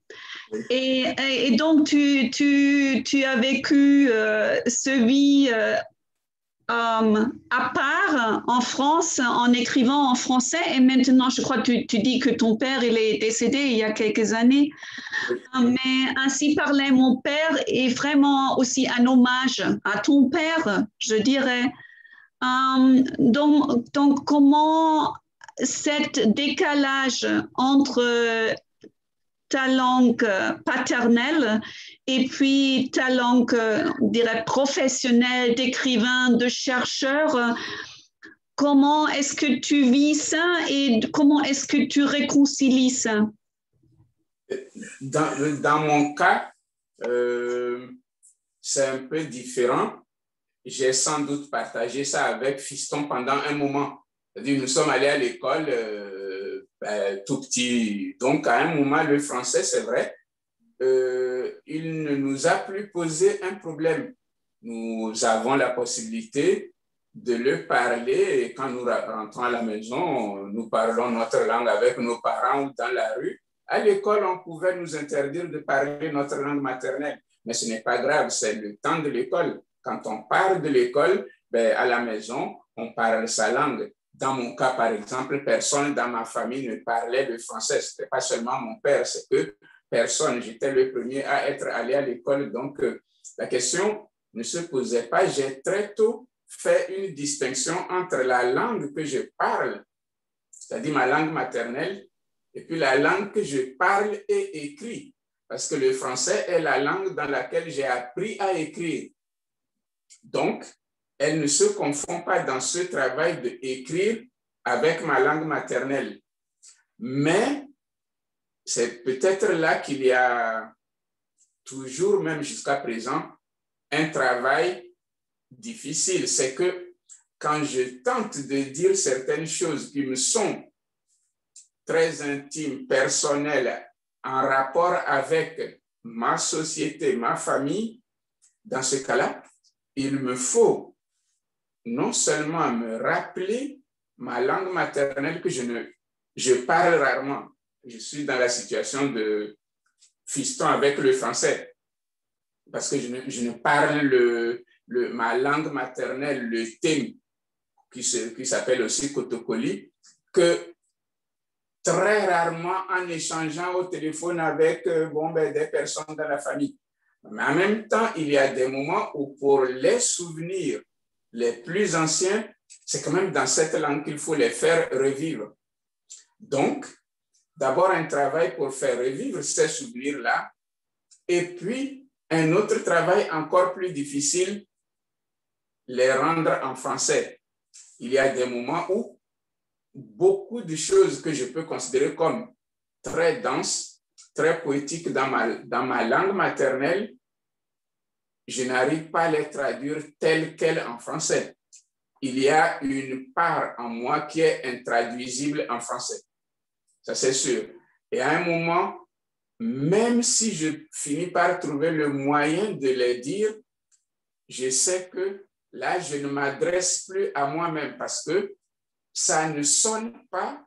Et donc, tu as vécu ce vie à part en France, en écrivant en français, et maintenant, je crois que tu dis que ton père, il est décédé il y a quelques années. Mais Ainsi parlait mon père est vraiment aussi un hommage à ton père, je dirais. Donc, comment cet décalage entre ta langue paternelle et puis ta langue, on dirait, professionnelle, d'écrivain, de chercheur, comment est-ce que tu vis ça et comment est-ce que tu réconcilies ça? Dans mon cas, c'est un peu différent. J'ai sans doute partagé ça avec Fiston pendant un moment. C'est-à-dire, nous sommes allés à l'école tout petit. Donc, à un moment, le français, c'est vrai, il ne nous a plus posé un problème. Nous avons la possibilité de le parler, et quand nous rentrons à la maison, nous parlons notre langue avec nos parents ou dans la rue. À l'école, on pouvait nous interdire de parler notre langue maternelle, mais ce n'est pas grave, c'est le temps de l'école. Quand on part de l'école, à la maison, on parle sa langue. Dans mon cas, par exemple, personne dans ma famille ne parlait le français. Ce n'était pas seulement mon père, c'est que personne. J'étais le premier à être allé à l'école, donc la question ne se posait pas. J'ai très tôt fait une distinction entre la langue que je parle, c'est-à-dire ma langue maternelle, et puis la langue que je parle et écris, parce que le français est la langue dans laquelle j'ai appris à écrire. Donc, elle ne se confond pas dans ce travail d'écrire avec ma langue maternelle. Mais c'est peut-être là qu'il y a toujours, même jusqu'à présent, un travail difficile. C'est que quand je tente de dire certaines choses qui me sont très intimes, personnelles, en rapport avec ma société, ma famille, dans ce cas-là, il me faut non seulement me rappeler ma langue maternelle que je parle rarement. Je suis dans la situation de fiston avec le français parce que je ne parle ma langue maternelle, le thème qui s'appelle aussi Kotokoli, que très rarement en échangeant au téléphone avec des personnes dans la famille. Mais en même temps, il y a des moments où pour les souvenirs les plus anciens, c'est quand même dans cette langue qu'il faut les faire revivre. Donc, d'abord un travail pour faire revivre ces souvenirs-là, et puis un autre travail encore plus difficile, les rendre en français. Il y a des moments où beaucoup de choses que je peux considérer comme très denses, très poétiques dans ma langue maternelle, je n'arrive pas à les traduire telles quelles en français. Il y a une part en moi qui est intraduisible en français. Ça, c'est sûr. Et à un moment, même si je finis par trouver le moyen de les dire, je sais que là, je ne m'adresse plus à moi-même parce que ça ne sonne pas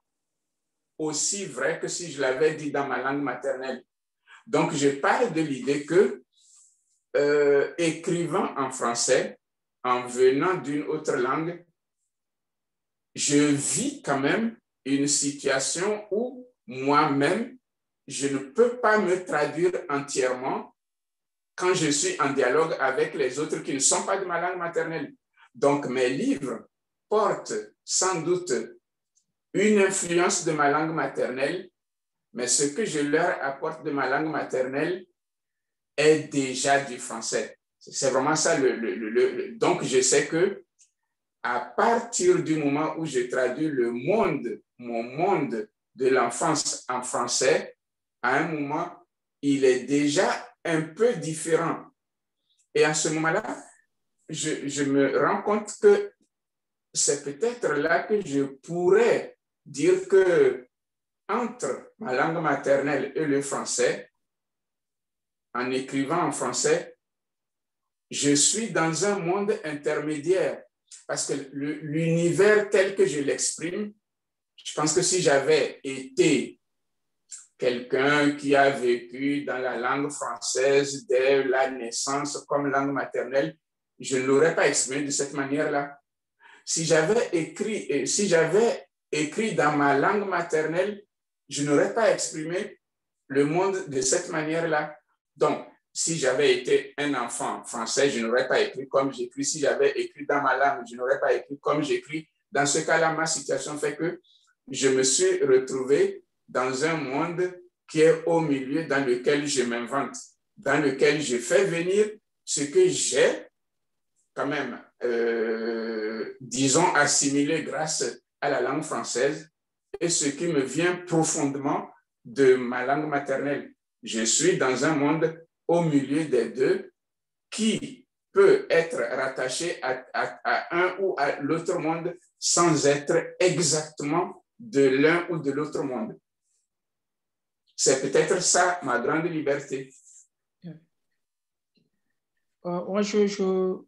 aussi vrai que si je l'avais dit dans ma langue maternelle. Donc, je parle de l'idée que écrivant en français, en venant d'une autre langue, je vis quand même une situation où moi-même, je ne peux pas me traduire entièrement quand je suis en dialogue avec les autres qui ne sont pas de ma langue maternelle. Donc, mes livres portent sans doute une influence de ma langue maternelle, mais ce que je leur apporte de ma langue maternelle est déjà du français. C'est vraiment ça. Donc, je sais que à partir du moment où je traduis mon monde de l'enfance en français, à un moment, il est déjà un peu différent. Et à ce moment-là, je me rends compte que c'est peut-être là que je pourrais dire que entre ma langue maternelle et le français, en écrivant en français, je suis dans un monde intermédiaire parce que l'univers tel que je l'exprime, je pense que si j'avais été quelqu'un qui a vécu dans la langue française dès la naissance comme langue maternelle, je ne l'aurais pas exprimé de cette manière-là. Si j'avais écrit dans ma langue maternelle, je n'aurais pas exprimé le monde de cette manière-là. Donc, si j'avais été un enfant français, je n'aurais pas écrit comme j'écris. Si j'avais écrit dans ma langue, je n'aurais pas écrit comme j'écris. Dans ce cas-là, ma situation fait que je me suis retrouvé dans un monde qui est au milieu dans lequel je m'invente, dans lequel je fais venir ce que j'ai quand même, disons, assimilé grâce à la langue française et ce qui me vient profondément de ma langue maternelle. Je suis dans un monde au milieu des deux qui peut être rattaché à un ou à l'autre monde sans être exactement de l'un ou de l'autre monde. C'est peut-être ça ma grande liberté. Moi, je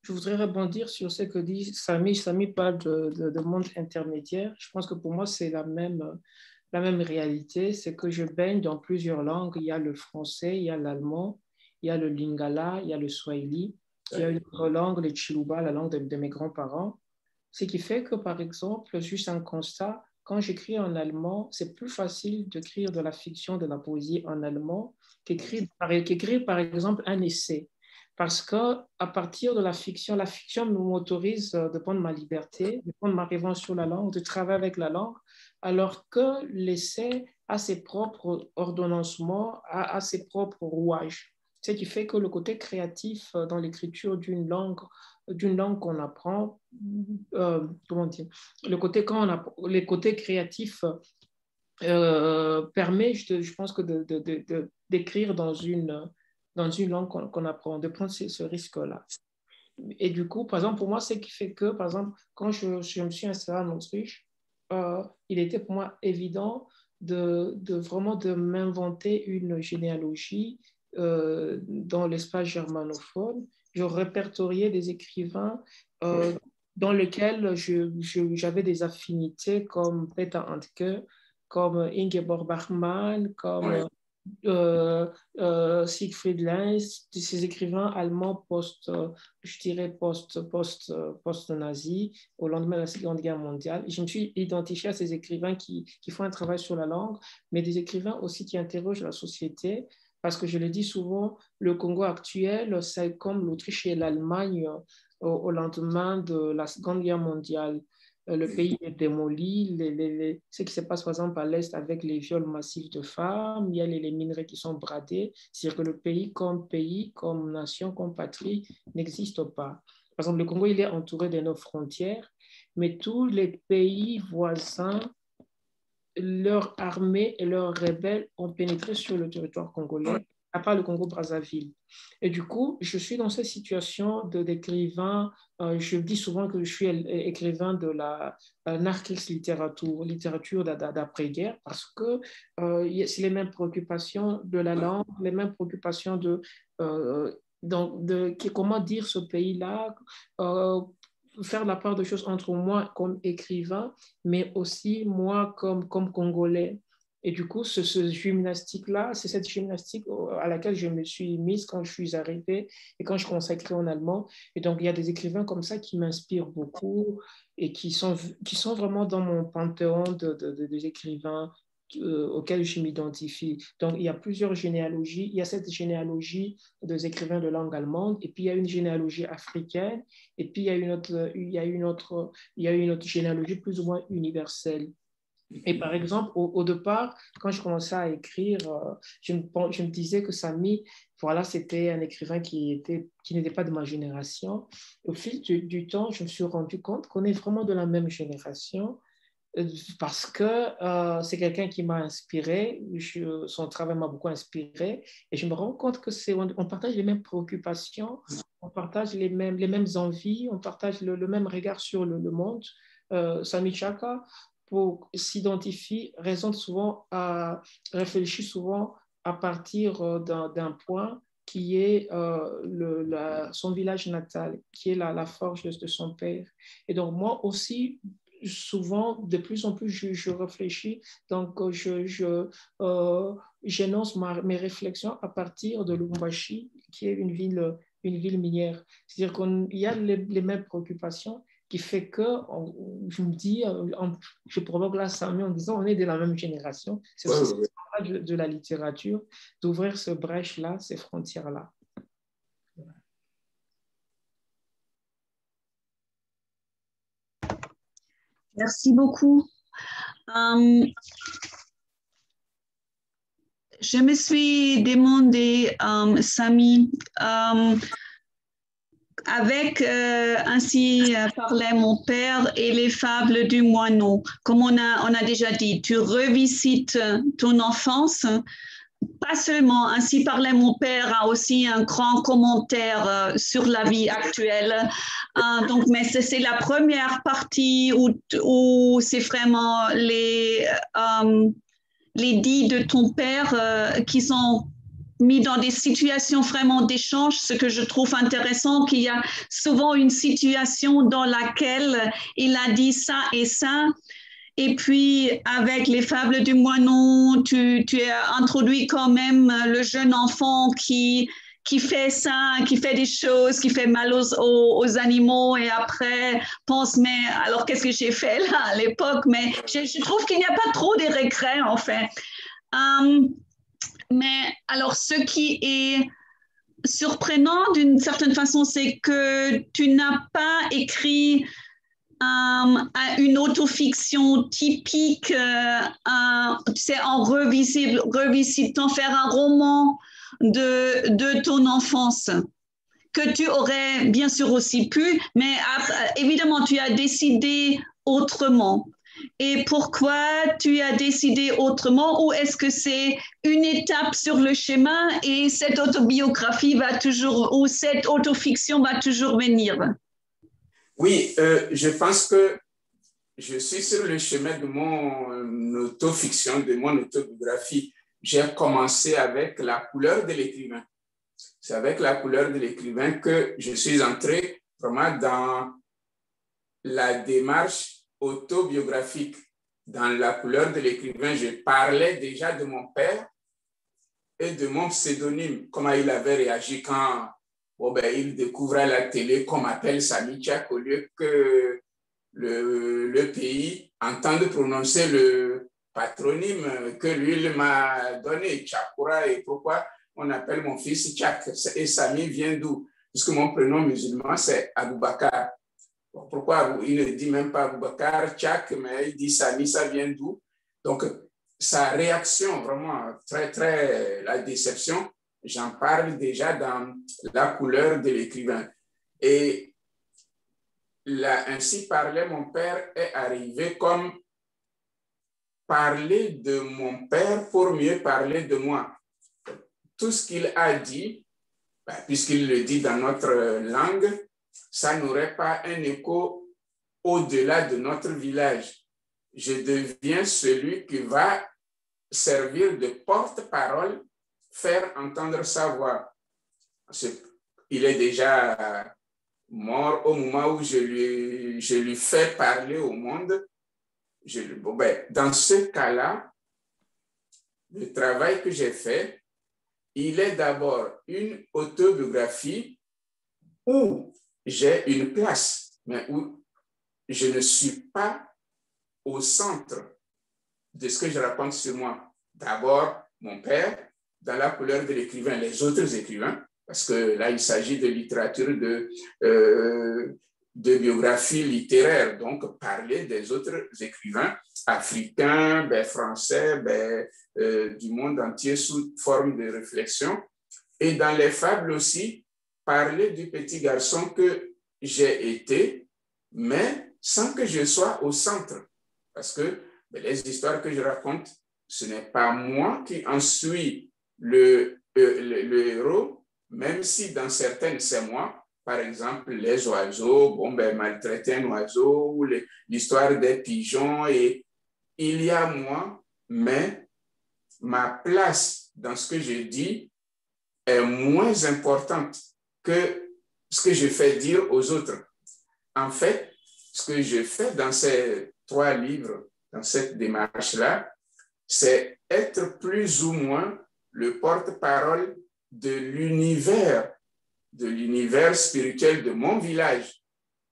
voudrais rebondir sur ce que dit Samy. Samy parle de monde intermédiaire. Je pense que pour moi, c'est la même réalité. C'est que je baigne dans plusieurs langues. Il y a le français, il y a l'allemand, il y a le lingala, il y a le swahili, il y a une autre langue, le chiluba, la langue de mes grands-parents. Ce qui fait que, par exemple, juste un constat, quand j'écris en allemand, c'est plus facile d'écrire de la fiction, de la poésie en allemand qu'écrire, par exemple, un essai. Parce qu'à partir de la fiction m'autorise de prendre ma liberté, de prendre ma revanche sur la langue, de travailler avec la langue, alors que l'essai a ses propres ordonnancements, a ses propres rouages. Ce qui fait que le côté créatif dans l'écriture d'une langue qu'on apprend, comment dire, le côté créatif permet, je pense que d'écrire dans une langue qu'on apprend, de prendre ce risque-là. Et du coup, par exemple, pour moi, ce qui fait que, par exemple, quand je me suis installé en Autriche, il était pour moi évident vraiment de m'inventer une généalogie dans l'espace germanophone. Je répertoriais des écrivains dans lesquels j'avais des affinités comme Peter Handke, comme Ingeborg Bachmann, comme Siegfried Lenz, ces écrivains allemands post-nazis, au lendemain de la Seconde Guerre mondiale. Je me suis identifié à ces écrivains qui font un travail sur la langue, mais des écrivains aussi qui interrogent la société, parce que je le dis souvent, le Congo actuel, c'est comme l'Autriche et l'Allemagne au lendemain de la Seconde Guerre mondiale. Le pays est démoli, ce qui se passe par exemple à l'Est avec les viols massifs de femmes, il y a les minerais qui sont bradés, c'est-à-dire que le pays, comme nation, comme patrie, n'existe pas. Par exemple, le Congo, il est entouré de nos frontières, mais tous les pays voisins, leurs armées et leurs rebelles ont pénétré sur le territoire congolais, à part le Congo-Brazzaville. Et du coup, je suis dans cette situation d'écrivain. Je dis souvent que je suis écrivain de la littérature d'après-guerre, parce que c'est les mêmes préoccupations de la langue, les mêmes préoccupations de comment dire ce pays-là, faire la part de choses entre moi comme écrivain, mais aussi moi comme Congolais. Et du coup, c'est cette gymnastique à laquelle je me suis mise quand je suis arrivée et quand je commençais à écrire en allemand. Et donc, il y a des écrivains comme ça qui m'inspirent beaucoup et qui sont vraiment dans mon panthéon des écrivains auxquels je m'identifie. Donc, il y a plusieurs généalogies. Il y a cette généalogie des écrivains de langue allemande, et puis il y a une généalogie africaine, et puis il y a une autre généalogie plus ou moins universelle. Et par exemple, au départ, quand je commençais à écrire, je me disais que Samy, voilà, c'était un écrivain qui n'était pas de ma génération. Au fil du temps, je me suis rendu compte qu'on est vraiment de la même génération, parce que c'est quelqu'un qui m'a inspiré, son travail m'a beaucoup inspiré, et je me rends compte que on partage les mêmes préoccupations, on partage les mêmes envies, on partage le même regard sur le monde. Samy Chaka, pour s'identifier, réfléchit souvent à partir d'un point qui est son village natal, qui est la forge de son père. Et donc moi aussi, souvent, de plus en plus, je réfléchis, donc j'énonce mes réflexions à partir de Lubumbashi, qui est une ville minière. C'est-à-dire qu'il y a les mêmes préoccupations, qui fait que je me dis, je provoque la Samy en disant on est de la même génération. C'est aussi le travail de la littérature, d'ouvrir ce brèche-là, ces frontières-là. Merci beaucoup. Je me suis demandé, Samy, avec ainsi parlait mon père et les fables du moineau. Comme on a déjà dit, tu revisites ton enfance. Pas seulement, ainsi parlait mon père a aussi un grand commentaire sur la vie actuelle. Donc, mais c'est la première partie où c'est vraiment les dits de ton père qui sont mis dans des situations vraiment d'échange, ce que je trouve intéressant, qu'il y a souvent une situation dans laquelle il a dit ça et ça. Et puis, avec les fables du moineau, tu as introduit quand même le jeune enfant qui fait ça, qui fait des choses, qui fait mal aux animaux et après pense, mais alors qu'est-ce que j'ai fait là à l'époque? Mais je trouve qu'il n'y a pas trop de regrets en fait. Mais alors, ce qui est surprenant d'une certaine façon, c'est que tu n'as pas écrit une autofiction typique, tu sais, en revisitant, faire un roman de ton enfance, que tu aurais bien sûr aussi pu, mais évidemment, tu as décidé autrement. et pourquoi tu as décidé autrement, ou est-ce que c'est une étape sur le chemin et cette autobiographie va toujours, ou cette autofiction va toujours venir? Oui, je pense que je suis sur le chemin de mon autofiction, de mon autobiographie. J'ai commencé avec la couleur de l'écrivain. C'est avec la couleur de l'écrivain que je suis entré vraiment dans la démarche autobiographique. Dans la couleur de l'écrivain, je parlais déjà de mon père et de mon pseudonyme, comment il avait réagi quand il découvrait à la télé qu'on m'appelle Samy Tchak au lieu que le pays entende prononcer le patronyme que lui m'a donné, Tchakoura, et pourquoi on appelle mon fils Tchak. Et Samy vient d'où? Puisque mon prénom musulman, c'est Aboubakar. Pourquoi il ne dit même pas Aboubakar, Tchak, mais il dit Samy, ça vient d'où? Donc, sa réaction, vraiment, la déception, j'en parle déjà dans la couleur de l'écrivain. Et là, ainsi parlait mon père est arrivé comme parler de mon père pour mieux parler de moi. Tout ce qu'il a dit, puisqu'il le dit dans notre langue, ça n'aurait pas un écho au-delà de notre village. Je deviens celui qui va servir de porte-parole, faire entendre sa voix. Il est déjà mort au moment où je lui fais parler au monde. Dans ce cas-là, le travail que j'ai fait, il est d'abord une autobiographie où j'ai une place, mais où je ne suis pas au centre de ce que je raconte sur moi. D'abord, mon père, dans la couleur de l'écrivain, les autres écrivains, parce que là, il s'agit de littérature, de biographie littéraire, donc parler des autres écrivains africains, français, du monde entier sous forme de réflexion. Et dans les fables aussi, parler du petit garçon que j'ai été, mais sans que je sois au centre. Parce que les histoires que je raconte, ce n'est pas moi qui en suis le héros, même si dans certaines, c'est moi. Par exemple, les oiseaux, maltraiter un oiseau, ou l'histoire des pigeons. Et il y a moi, mais ma place dans ce que je dis est moins importante que ce que je fais dire aux autres. En fait, ce que je fais dans ces 3 livres, dans cette démarche-là, c'est être plus ou moins le porte-parole de l'univers spirituel de mon village,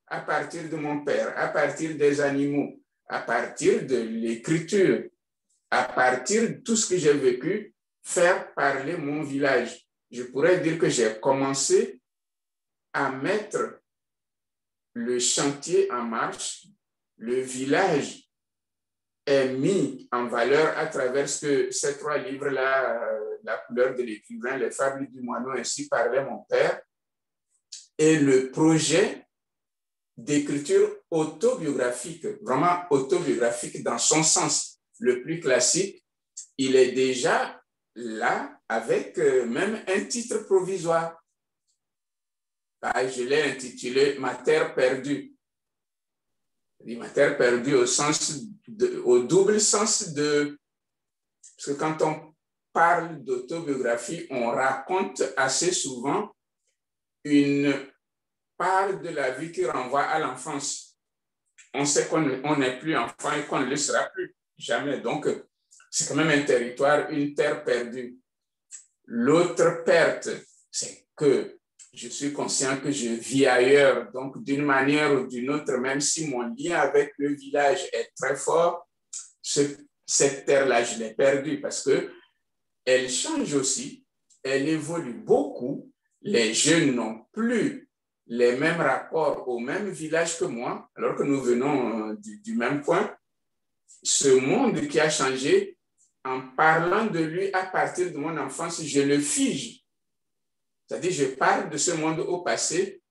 à partir de mon père, à partir des animaux, à partir de l'écriture, à partir de tout ce que j'ai vécu, faire parler mon village. Je pourrais dire que j'ai commencé à mettre le chantier en marche, le village est mis en valeur à travers ces 3 livres-là, la couleur de l'écrivain, les fables du moineau, ainsi parlait mon père, et le projet d'écriture autobiographique, vraiment autobiographique dans son sens le plus classique, il est déjà là avec même un titre provisoire. Je l'ai intitulé « Ma terre perdue ». Ma terre perdue au double sens de... Parce que quand on parle d'autobiographie, on raconte assez souvent une part de la vie qui renvoie à l'enfance. On sait qu'on n'est plus enfant et qu'on ne le sera plus, jamais. Donc, c'est quand même un territoire, une terre perdue. L'autre perte, c'est que je suis conscient que je vis ailleurs, donc d'une manière ou d'une autre, même si mon lien avec le village est très fort, cette terre-là, je l'ai perdue parce qu'elle change aussi, elle évolue beaucoup. Les jeunes n'ont plus les mêmes rapports au même village que moi, alors que nous venons du même point. Ce monde qui a changé, en parlant de lui à partir de mon enfance, je le fige. C'est-à-dire, je parle de ce monde au passé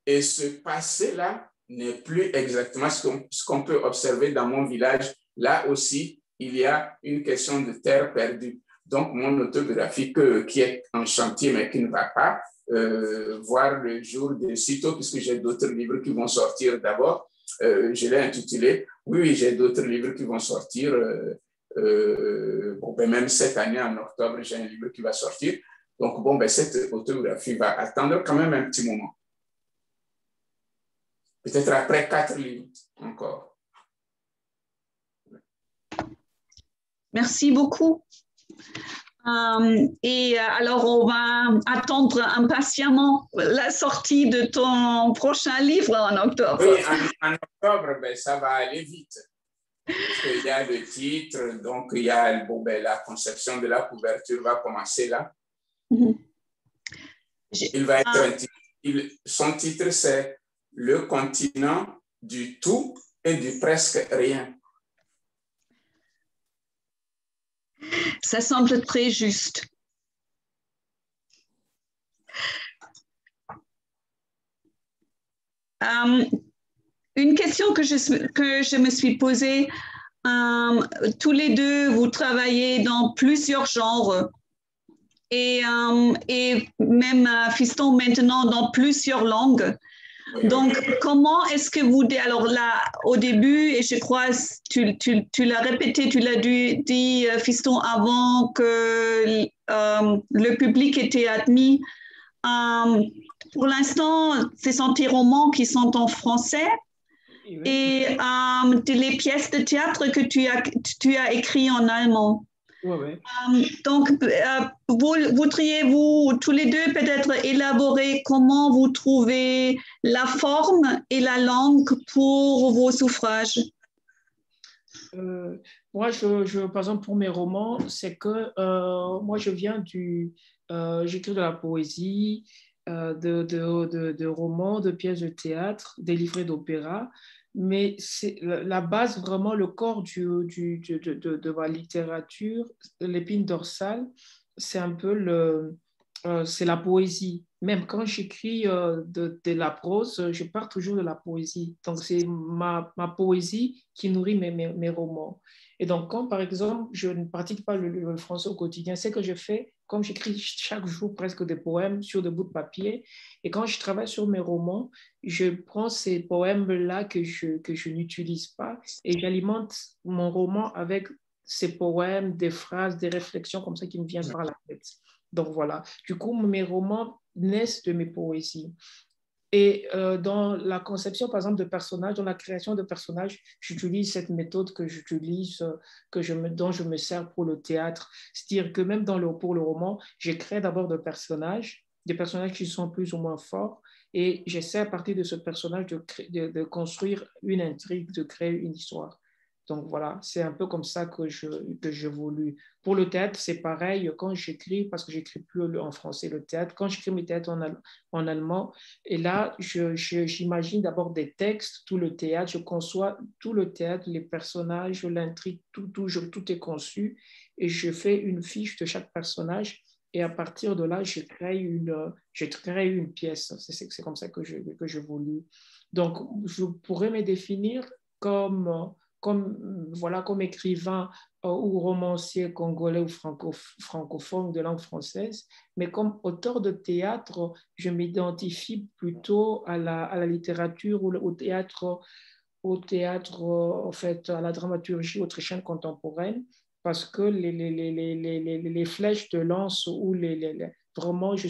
et ce passé-là, n'est plus exactement ce qu'on peut observer dans mon village. Là aussi, il y a une question de terre perdue. Donc, mon autobiographie qui est en chantier, mais qui ne va pas voir le jour de sitôt, puisque j'ai d'autres livres qui vont sortir d'abord. Je l'ai intitulé « Oui, j'ai d'autres livres qui vont sortir. Même cette année, en octobre, j'ai un livre qui va sortir. Donc, cette autobiographie va attendre quand même un petit moment. Peut-être après 4 livres encore. Merci beaucoup. Alors, on va attendre impatiemment la sortie de ton prochain livre en octobre. Oui, en octobre, ça va aller vite. Parce qu'il y a le titre, donc il y a la conception de la couverture va commencer là. Il va être son titre, c'est « Le continent du tout et du presque rien ». Ça semble très juste. Une question que je me suis posée, tous les deux, vous travaillez dans plusieurs genres et même Fiston maintenant dans plusieurs langues. Donc, comment est-ce que vous, alors là, au début, et je crois, tu l'as répété, tu l'as dit, Fiston, avant que le public était admis, pour l'instant, ce sont tes romans qui sont en français et les pièces de théâtre que tu as écrites en allemand. Donc, voudriez-vous tous les deux peut-être élaborer comment vous trouvez la forme et la langue pour vos ouvrages? Moi, par exemple, pour mes romans, c'est que moi, je viens j'écris de la poésie, de romans, de pièces de théâtre, des livrets d'opéra. Mais c'est la base, vraiment, le corps de ma littérature, l'épine dorsale, c'est un peu c'est la poésie. Même quand j'écris de la prose, je pars toujours de la poésie. Donc, c'est ma poésie qui nourrit mes romans. Et donc, quand, par exemple, je ne pratique pas le français au quotidien, c'est que je fais, comme j'écris chaque jour presque des poèmes sur des bouts de papier, et quand je travaille sur mes romans, je prends ces poèmes-là que je n'utilise pas et j'alimente mon roman avec ces poèmes, des phrases, des réflexions comme ça qui me viennent par la tête. Donc voilà, du coup, mes romans naissent de mes poésies. Et dans la conception, par exemple, de personnages, dans la création de personnages, j'utilise cette méthode que j'utilise, dont je me sers pour le théâtre. C'est-à-dire que même pour le roman, je crée d'abord des personnages qui sont plus ou moins forts, et j'essaie à partir de ce personnage de construire une intrigue, de créer une histoire. Donc voilà, c'est un peu comme ça que j'évolue. Pour le théâtre, c'est pareil. Quand j'écris, parce que j'écris plus en français le théâtre, quand j'écris mes théâtres en allemand, et là, j'imagine d'abord des textes, tout le théâtre, je conçois tout le théâtre, les personnages, l'intrigue, tout est conçu, et je fais une fiche de chaque personnage, et à partir de là, je crée une pièce. C'est comme ça que j'évolue. Donc, je pourrais me définir comme écrivain ou romancier congolais ou francophone de langue française, mais comme auteur de théâtre, je m'identifie plutôt à la littérature ou au théâtre, en fait, à la dramaturgie autrichienne contemporaine, parce que les flèches de lance ou vraiment, je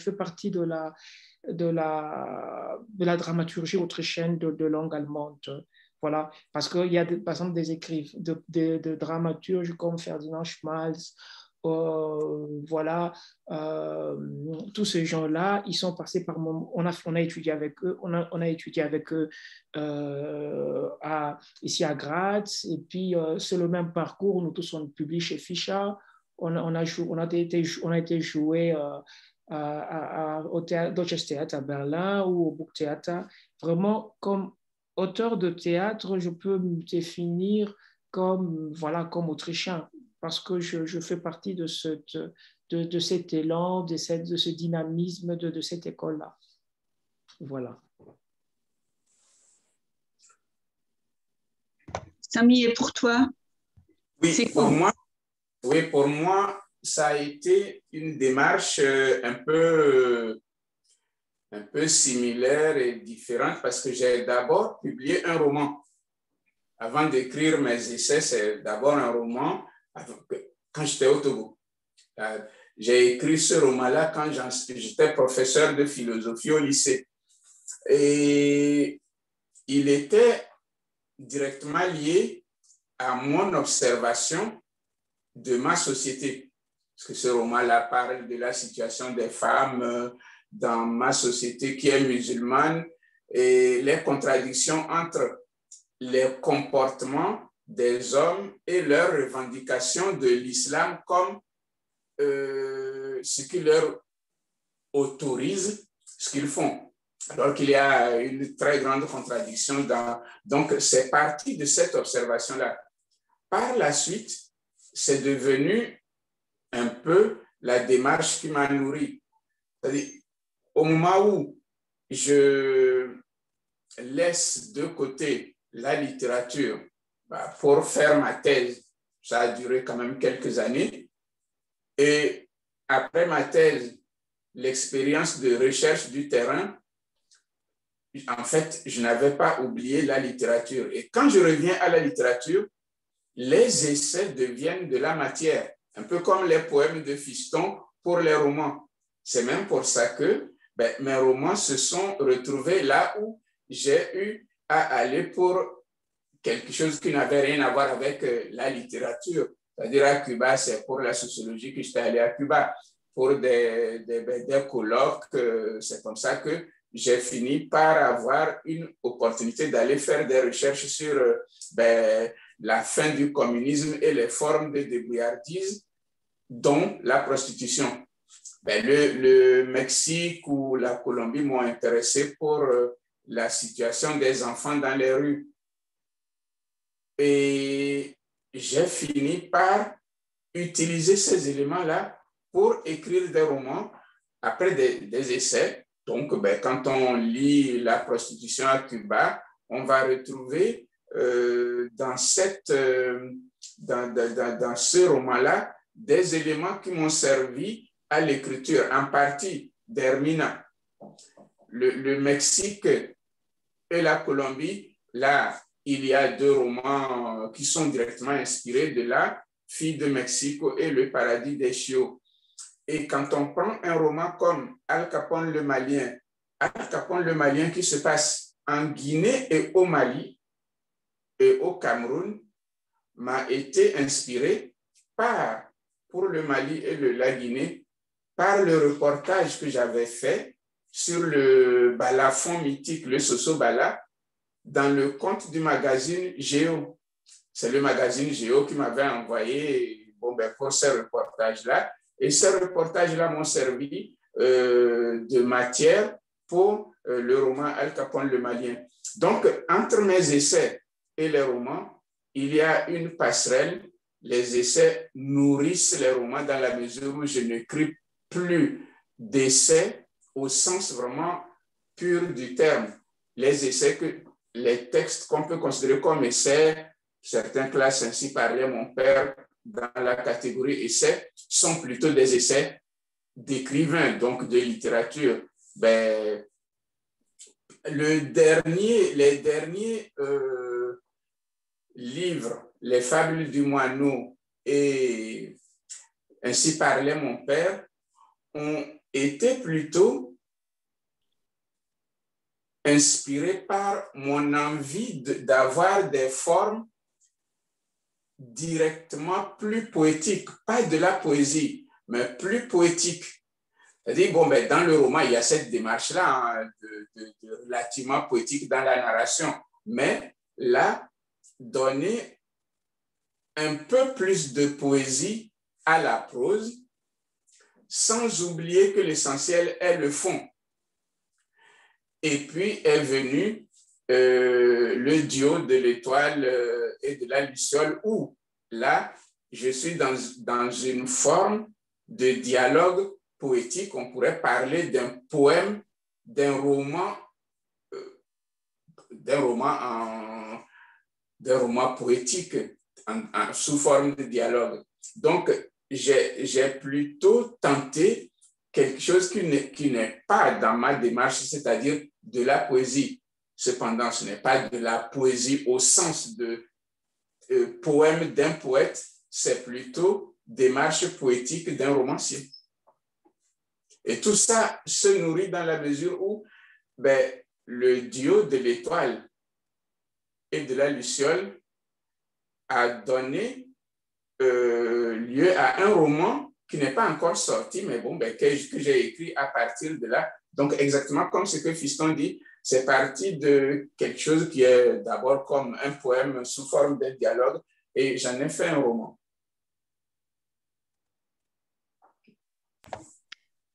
fais partie de la dramaturgie autrichienne de langue allemande. Voilà, parce qu'il y a par exemple des écrivains, de dramaturges comme Ferdinand Schmalz, tous ces gens-là, ils sont passés par on a étudié avec eux, on a étudié avec eux ici à Graz, et puis c'est le même parcours, nous tous on publie chez Fischer, on a été joué au Deutsches Theater à Berlin ou au Burgtheater, vraiment comme auteur de théâtre, je peux me définir comme autrichien, parce que je fais partie de cet élan, de ce dynamisme de cette école-là. Voilà. Samy, et pour toi? Oui, pour moi, ça a été une démarche un peu similaire et différente parce que j'ai d'abord publié un roman. Avant d'écrire mes essais, c'est d'abord un roman quand j'étais au Togo. J'ai écrit ce roman-là quand j'étais professeur de philosophie au lycée. Et il était directement lié à mon observation de ma société. Parce que ce roman-là parle de la situation des femmes dans ma société qui est musulmane et les contradictions entre les comportements des hommes et leurs revendications de l'islam comme ce qui leur autorise ce qu'ils font. Alors qu'il y a une très grande contradiction dans... Donc, c'est parti de cette observation-là. Par la suite, c'est devenu un peu la démarche qui m'a nourri. C'est-à-dire, au moment où je laisse de côté la littérature pour faire ma thèse, ça a duré quand même quelques années, et après ma thèse, l'expérience de recherche du terrain, en fait, je n'avais pas oublié la littérature. Et quand je reviens à la littérature, les essais deviennent de la matière, un peu comme les poèmes de Fiston pour les romans. C'est même pour ça que mes romans se sont retrouvés là où j'ai eu à aller pour quelque chose qui n'avait rien à voir avec la littérature. C'est-à-dire à Cuba, c'est pour la sociologie que j'étais allé à Cuba. Pour des colloques, c'est comme ça que j'ai fini par avoir une opportunité d'aller faire des recherches sur la fin du communisme et les formes de débrouillardise, dont la prostitution. Le Mexique ou la Colombie m'ont intéressé pour la situation des enfants dans les rues. Et j'ai fini par utiliser ces éléments-là pour écrire des romans après des essais. Donc, quand on lit la prostitution à Cuba, on va retrouver dans ce roman-là des éléments qui m'ont servi à l'écriture, en partie d'Hermina. Le Mexique et la Colombie, là, il y a 2 romans qui sont directement inspirés de la Fille de Mexico et Le Paradis des Chiots. Et quand on prend un roman comme Al Capone le Malien qui se passe en Guinée et au Mali et au Cameroun, m'a été inspiré pour le Mali et la Guinée, par le reportage que j'avais fait sur le balafon mythique, le Soso Bala, dans le compte du magazine Géo. C'est le magazine Géo qui m'avait envoyé pour ce reportage-là. Et ces reportages-là m'ont servi de matière pour le roman Al Capone le Malien. Donc, entre mes essais et les romans, il y a une passerelle. Les essais nourrissent les romans dans la mesure où je n'écris plus d'essais au sens vraiment pur du terme. Les textes qu'on peut considérer comme essais, certains classent ainsi Parlait mon père dans la catégorie essais, sont plutôt des essais d'écrivains, donc de littérature. Les derniers livres, Les Fables du Moineau et Ainsi parlait mon père, ont été plutôt inspirés par mon envie d'avoir des formes directement plus poétiques, pas de la poésie, mais plus poétiques. C'est-à-dire, dans le roman, il y a cette démarche-là de relativement poétique dans la narration, mais là, donner un peu plus de poésie à la prose, sans oublier que l'essentiel est le fond. Et puis est venu le duo de l'étoile et de la luciole, où là, je suis dans une forme de dialogue poétique. On pourrait parler d'un poème, d'un roman d'un roman poétique sous forme de dialogue. Donc, j'ai plutôt tenté quelque chose qui n'est pas dans ma démarche, c'est-à-dire de la poésie. Cependant, ce n'est pas de la poésie au sens de poème d'un poète, c'est plutôt démarche poétique d'un romancier. Et tout ça se nourrit dans la mesure où le duo de l'étoile et de la luciole a donné lieu à un roman qui n'est pas encore sorti, mais bon, que j'ai écrit à partir de là. Donc, exactement comme ce que Fiston dit, c'est parti de quelque chose qui est d'abord comme un poème sous forme de dialogue, et j'en ai fait un roman.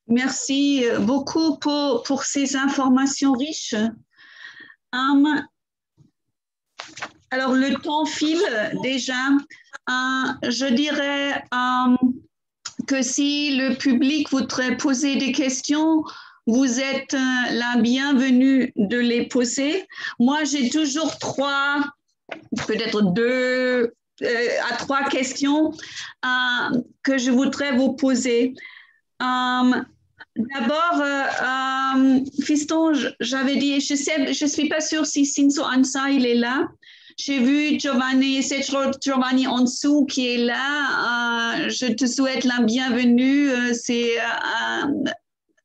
Merci beaucoup pour ces informations riches. Alors, le temps file déjà. Je dirais que si le public voudrait poser des questions, vous êtes la bienvenue de les poser. Moi, j'ai toujours peut-être 2 à 3 questions que je voudrais vous poser. D'abord, Fiston, j'avais dit, je suis pas sûre si Cinso Ansah, il est là. J'ai vu Giovanni en dessous qui est là. Je te souhaite la bienvenue. C'est un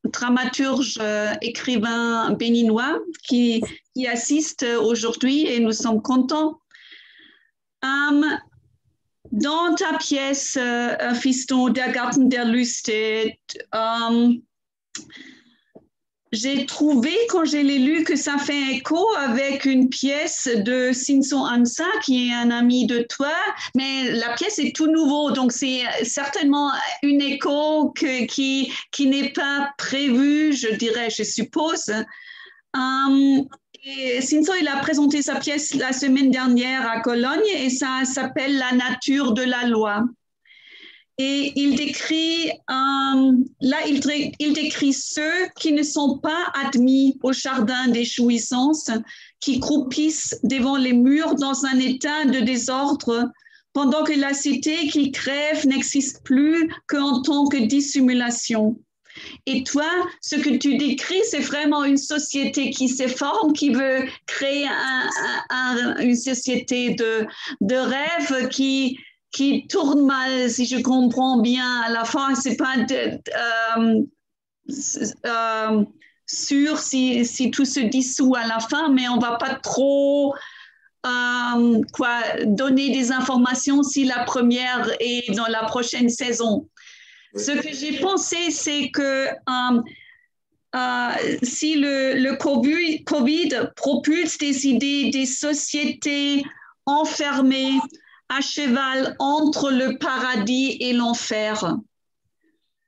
dramaturge, écrivain béninois qui assiste aujourd'hui et nous sommes contents. Dans ta pièce, Fiston, Der Garten der Lüste, j'ai trouvé, quand je l'ai lu, que ça fait écho avec une pièce de Cinso Ansah, qui est un ami de toi, mais la pièce est tout nouveau, donc c'est certainement une écho qui n'est pas prévue, je dirais, je suppose. Et Cinso, il a présenté sa pièce la semaine dernière à Cologne et ça s'appelle La nature de la loi. Et il décrit, il décrit ceux qui ne sont pas admis au jardin des jouissances, qui croupissent devant les murs dans un état de désordre, pendant que la cité qu'ils crèvent n'existe plus qu'en tant que dissimulation. Et toi, ce que tu décris, c'est vraiment une société qui se forme, qui veut créer une société de rêve qui tourne mal, si je comprends bien. À la fin, c'est pas sûr si tout se dissout à la fin, mais on va pas trop donner des informations si la première est dans la prochaine saison. Ce que j'ai pensé, c'est que si le COVID propulse des idées des sociétés enfermées à cheval entre le paradis et l'enfer.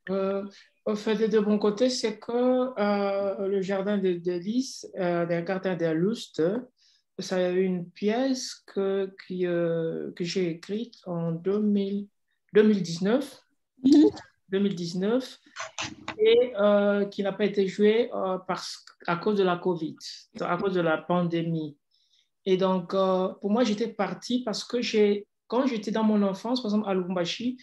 Au fait, de mon côté, c'est que le jardin de Lys, der Garten der Lust, c'est une pièce que j'ai écrite en 2019. 2019 et qui n'a pas été joué à cause de la COVID, à cause de la pandémie. Et donc, pour moi, j'étais partie parce que quand j'étais dans mon enfance, par exemple à Lubumbashi,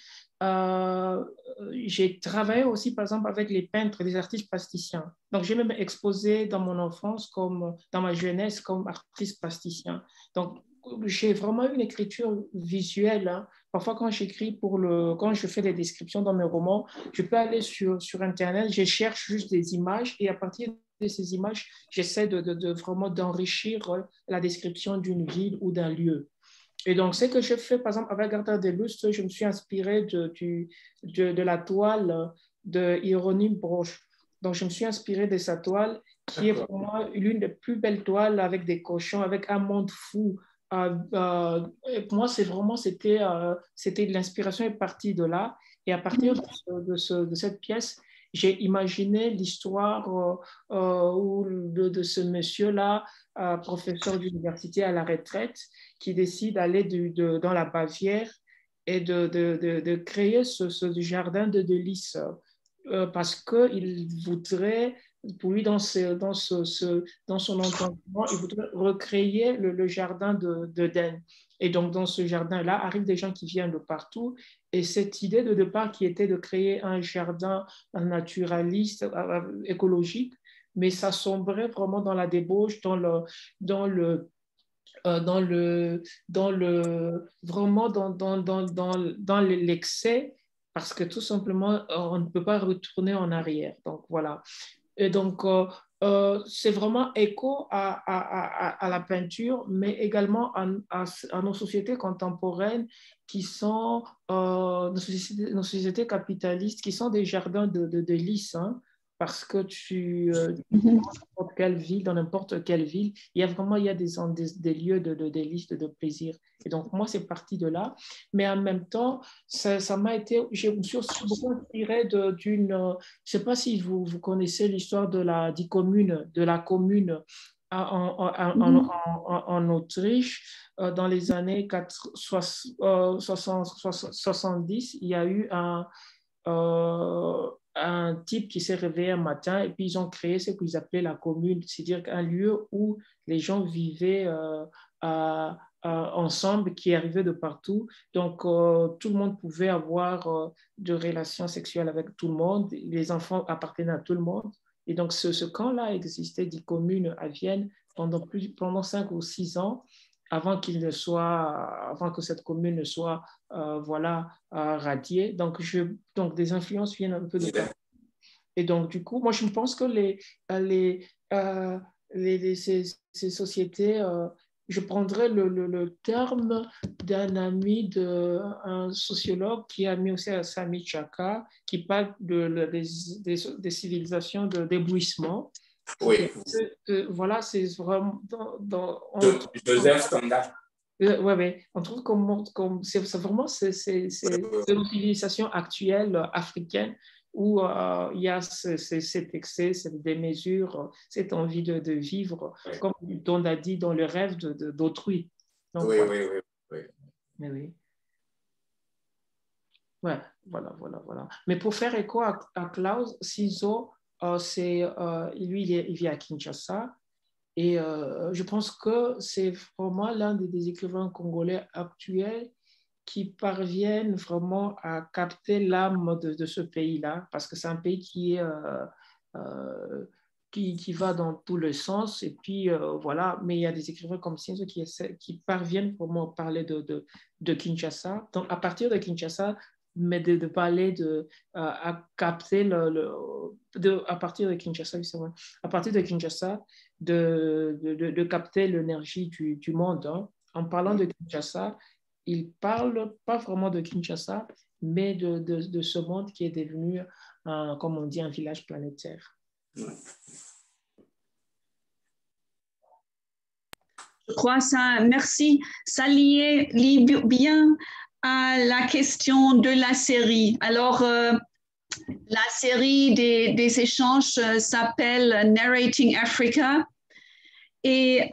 j'ai travaillé aussi, par exemple, avec les peintres, les artistes plasticiens. Donc, j'ai même exposé dans mon enfance, dans ma jeunesse, comme artiste plasticien. Donc, j'ai vraiment une écriture visuelle. Hein. Parfois, quand j'écris quand je fais des descriptions dans mes romans, je peux aller sur Internet, je cherche juste des images et à partir de ces images, j'essaie de vraiment d'enrichir la description d'une ville ou d'un lieu. Et donc, ce que je fais, par exemple, avec Garten der Lust, je me suis inspirée de la toile de Hieronyme Broch. Donc, je me suis inspirée de sa toile, qui est pour moi l'une des plus belles toiles avec des cochons, avec un monde fou. Pour moi, c'était l'inspiration est partie de là. Et à partir de cette pièce, j'ai imaginé l'histoire de ce monsieur-là, professeur d'université à la retraite, qui décide d'aller dans la Bavière et de créer ce jardin de Lys parce qu'il voudrait pour lui, dans son entendement, il voudrait recréer le jardin d'Éden. Et donc, dans ce jardin-là, arrivent des gens qui viennent de partout. Et cette idée de départ qui était de créer un jardin naturaliste, écologique, mais ça sombrait vraiment dans la débauche, vraiment dans l'excès, parce que tout simplement, on ne peut pas retourner en arrière. Donc, voilà. Et donc, c'est vraiment écho à la peinture, mais également à nos sociétés contemporaines qui sont nos sociétés capitalistes, qui sont des jardins de lys, hein, parce que dans n'importe quelle ville, il y a des lieux de délices, de plaisir. Et donc, moi, c'est parti de là. Mais en même temps, ça m'a été, je me suis aussi beaucoup inspirée d'une, je ne sais pas si vous connaissez l'histoire de la commune en Autriche. Dans les années 70, il y a eu un type qui s'est réveillé un matin et puis ils ont créé ce qu'ils appelaient la commune, c'est-à-dire un lieu où les gens vivaient ensemble, qui arrivaient de partout. Donc, tout le monde pouvait avoir de relations sexuelles avec tout le monde. Les enfants appartenaient à tout le monde. Et donc, ce camp-là existait, dit commune à Vienne, pendant 5 ou 6 ans, avant que cette commune ne soit radiée. Donc, des influences viennent un peu de partout. Et donc, du coup, moi, je pense que ces sociétés, je prendrais le terme d'un ami d'un sociologue qui a mis aussi à Sami Chaka, qui parle des civilisations d'éblouissement. Oui. Voilà, c'est vraiment Joseph Stendhal. Oui, on trouve comme c'est vraiment une civilisation actuelle africaine où il y a cet excès, cette démesure, cette envie de vivre, comme on a dit, dans le rêve d'autrui. Donc, oui, voilà. oui. Mais oui. Ouais, voilà. Mais pour faire écho à Klaus Ciseaux, lui, il vit à Kinshasa. Et je pense que c'est vraiment l'un des écrivains congolais actuels qui parviennent vraiment à capter l'âme de ce pays-là, parce que c'est un pays qui va dans tous les sens. Et puis, voilà, mais il y a des écrivains comme Ciseaux qui parviennent vraiment à parler de Kinshasa. Donc, à partir de Kinshasa, mais de parler à capter à partir de Kinshasa, justement, à partir de Kinshasa, de capter l'énergie du monde. Hein. En parlant de Kinshasa, il ne parle pas vraiment de Kinshasa, mais de ce monde qui est devenu, comme on dit, un village planétaire. Je crois ça, merci. Ça lie bien à la question de la série. Alors, la série des échanges s'appelle Narrating Africa. Et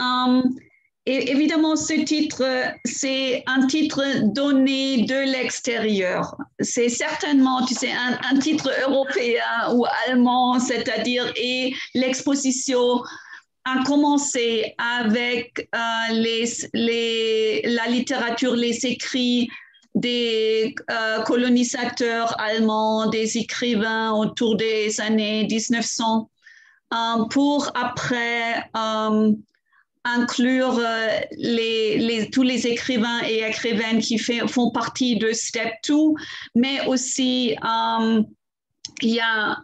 évidemment, ce titre, c'est un titre donné de l'extérieur. C'est certainement, tu sais, un titre européen ou allemand, c'est-à-dire, et l'exposition a commencé avec la littérature, les écrits des colonisateurs allemands, des écrivains autour des années 1900, pour après inclure tous les écrivains et écrivaines qui font partie de Step 2, mais aussi il y a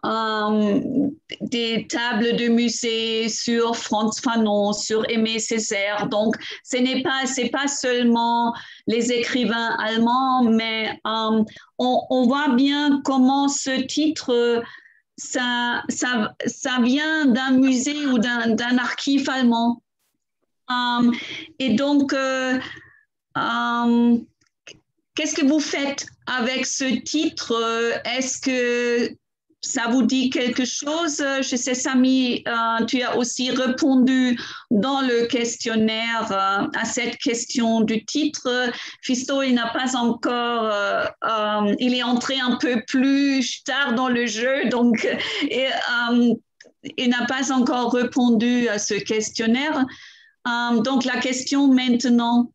des tables de musée sur Frantz Fanon, sur Aimé Césaire. Donc, c'est pas seulement les écrivains allemands, mais on voit bien comment ce titre, ça vient d'un musée ou d'un archive allemand. Et donc, qu'est-ce que vous faites avec ce titre? Est-ce que ça vous dit quelque chose? Je sais, Sami, tu as aussi répondu dans le questionnaire à cette question du titre. Fisto, il n'a pas encore, il est entré un peu plus tard dans le jeu, donc il n'a pas encore répondu à ce questionnaire. Donc, la question maintenant,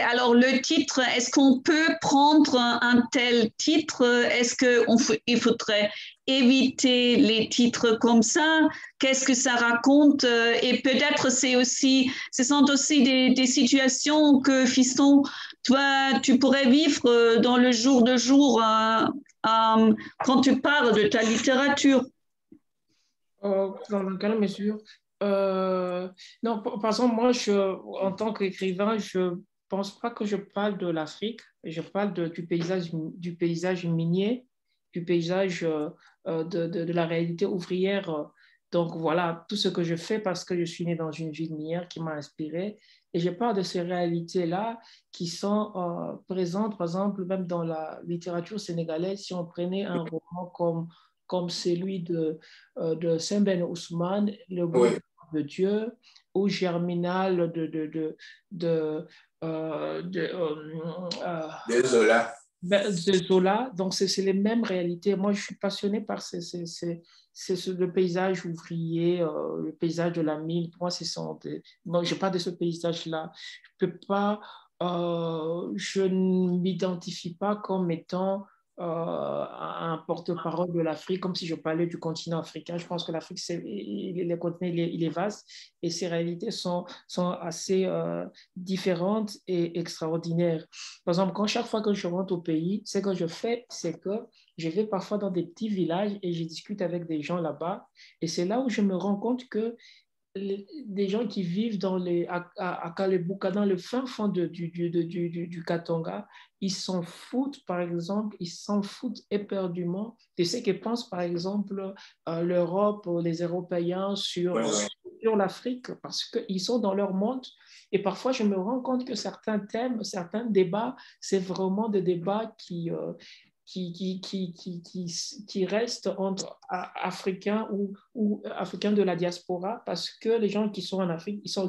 alors le titre, est-ce qu'on peut prendre un tel titre? Est-ce qu'il faudrait éviter les titres comme ça? Qu'est-ce que ça raconte? Et peut-être ce sont aussi des situations que, fiston, toi, tu pourrais vivre dans le jour de jour quand tu parles de ta littérature. Dans quelle mesure? Non, par exemple, moi, en tant qu'écrivain, je pense pas que je parle de l'Afrique. Je parle du paysage minier, du paysage de la réalité ouvrière. Donc voilà, tout ce que je fais parce que je suis né dans une ville minière qui m'a inspiré. Et je parle de ces réalités-là qui sont présentes, par exemple, même dans la littérature sénégalaise. Si on prenait un roman comme celui de Sembène Ousmane, Le goût de Dieu, ou Germinal de Zola. De Zola. Donc, c'est les mêmes réalités. Moi, je suis passionné par le paysage ouvrier, le paysage de la mine. Pour moi, bon, je parle de ce paysage-là. Je ne m'identifie pas comme étant un porte-parole de l'Afrique, comme si je parlais du continent africain. Je pense que l'Afrique, le continent, il est vaste et ses réalités sont assez différentes et extraordinaires. Par exemple, chaque fois que je rentre au pays, ce que je fais, c'est que je vais parfois dans des petits villages et je discute avec des gens là-bas. Et c'est là où je me rends compte que des gens qui vivent à Kalebouka, dans le fin fond du Katanga, ils s'en foutent, par exemple, ils s'en foutent éperdument de ce que pensent, par exemple, l'Europe, les Européens sur l'Afrique, parce qu'ils sont dans leur monde. Et parfois, je me rends compte que certains thèmes, certains débats, c'est vraiment des débats qui restent entre Africains ou Africains de la diaspora, parce que les gens qui sont en Afrique, ils sont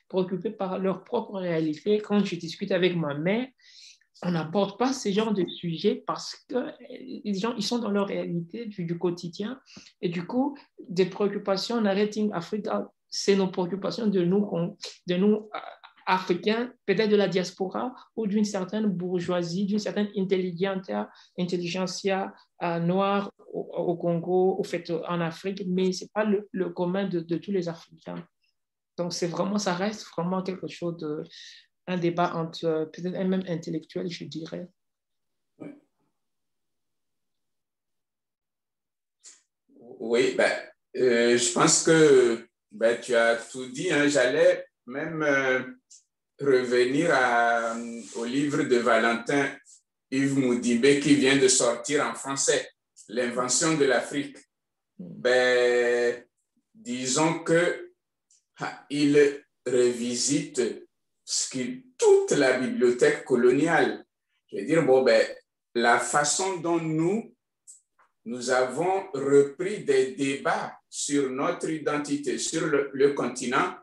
préoccupés par leur propre réalité. Quand je discute avec ma mère, on n'aborde pas ces genres de sujets parce que les gens, ils sont dans leur réalité du quotidien. Et du coup, des préoccupations Narrating Africa, c'est nos préoccupations de nous Africains, peut-être de la diaspora ou d'une certaine bourgeoisie, d'une certaine intelligentsia noire au Congo, au fait en Afrique, mais ce n'est pas le commun de tous les Africains. Donc, ça reste vraiment quelque chose un débat entre peut-être même intellectuel, je dirais. Oui, je pense que tu as tout dit. Hein. J'allais même revenir au livre de Valentin Yves Moudibé qui vient de sortir en français, L'invention de l'Afrique. Disons qu'il revisite toute la bibliothèque coloniale. Je veux dire, la façon dont nous avons repris des débats sur notre identité, sur le continent,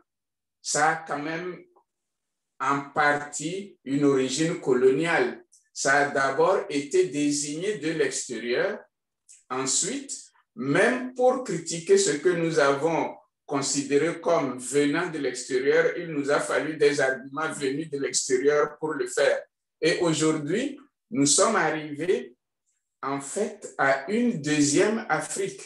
ça a quand même en partie une origine coloniale. Ça a d'abord été désigné de l'extérieur. Ensuite, même pour critiquer ce que nous avons considéré comme venant de l'extérieur, il nous a fallu des arguments venus de l'extérieur pour le faire. Et aujourd'hui, nous sommes arrivés en fait à une deuxième Afrique.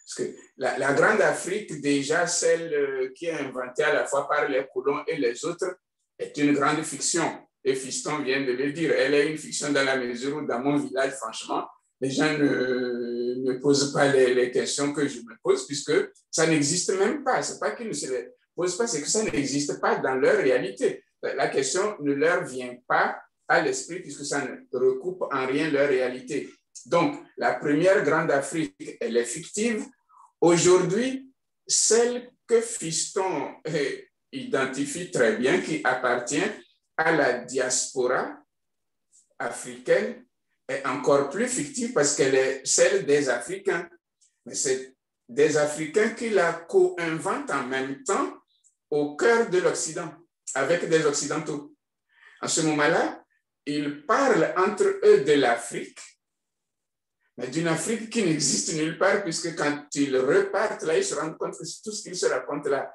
Parce que la grande Afrique, déjà celle qui est inventée à la fois par les colons et les autres, est une grande fiction. Et Fiston vient de le dire, elle est une fiction dans la mesure où dans mon village, franchement, les gens ne posent pas les questions que je me pose puisque ça n'existe même pas. Ce n'est pas qu'ils ne se les posent pas, c'est que ça n'existe pas dans leur réalité. La question ne leur vient pas à l'esprit puisque ça ne recoupe en rien leur réalité. Donc, la première grande Afrique, elle est fictive. Aujourd'hui, celle que Fiston identifie très bien, qui appartient à la diaspora africaine, est encore plus fictive parce qu'elle est celle des Africains. Mais c'est des Africains qui la co-inventent en même temps au cœur de l'Occident, avec des Occidentaux. En ce moment-là, ils parlent entre eux de l'Afrique, mais d'une Afrique qui n'existe nulle part, puisque quand ils repartent là, ils se rendent compte que tout ce qu'ils se racontent là,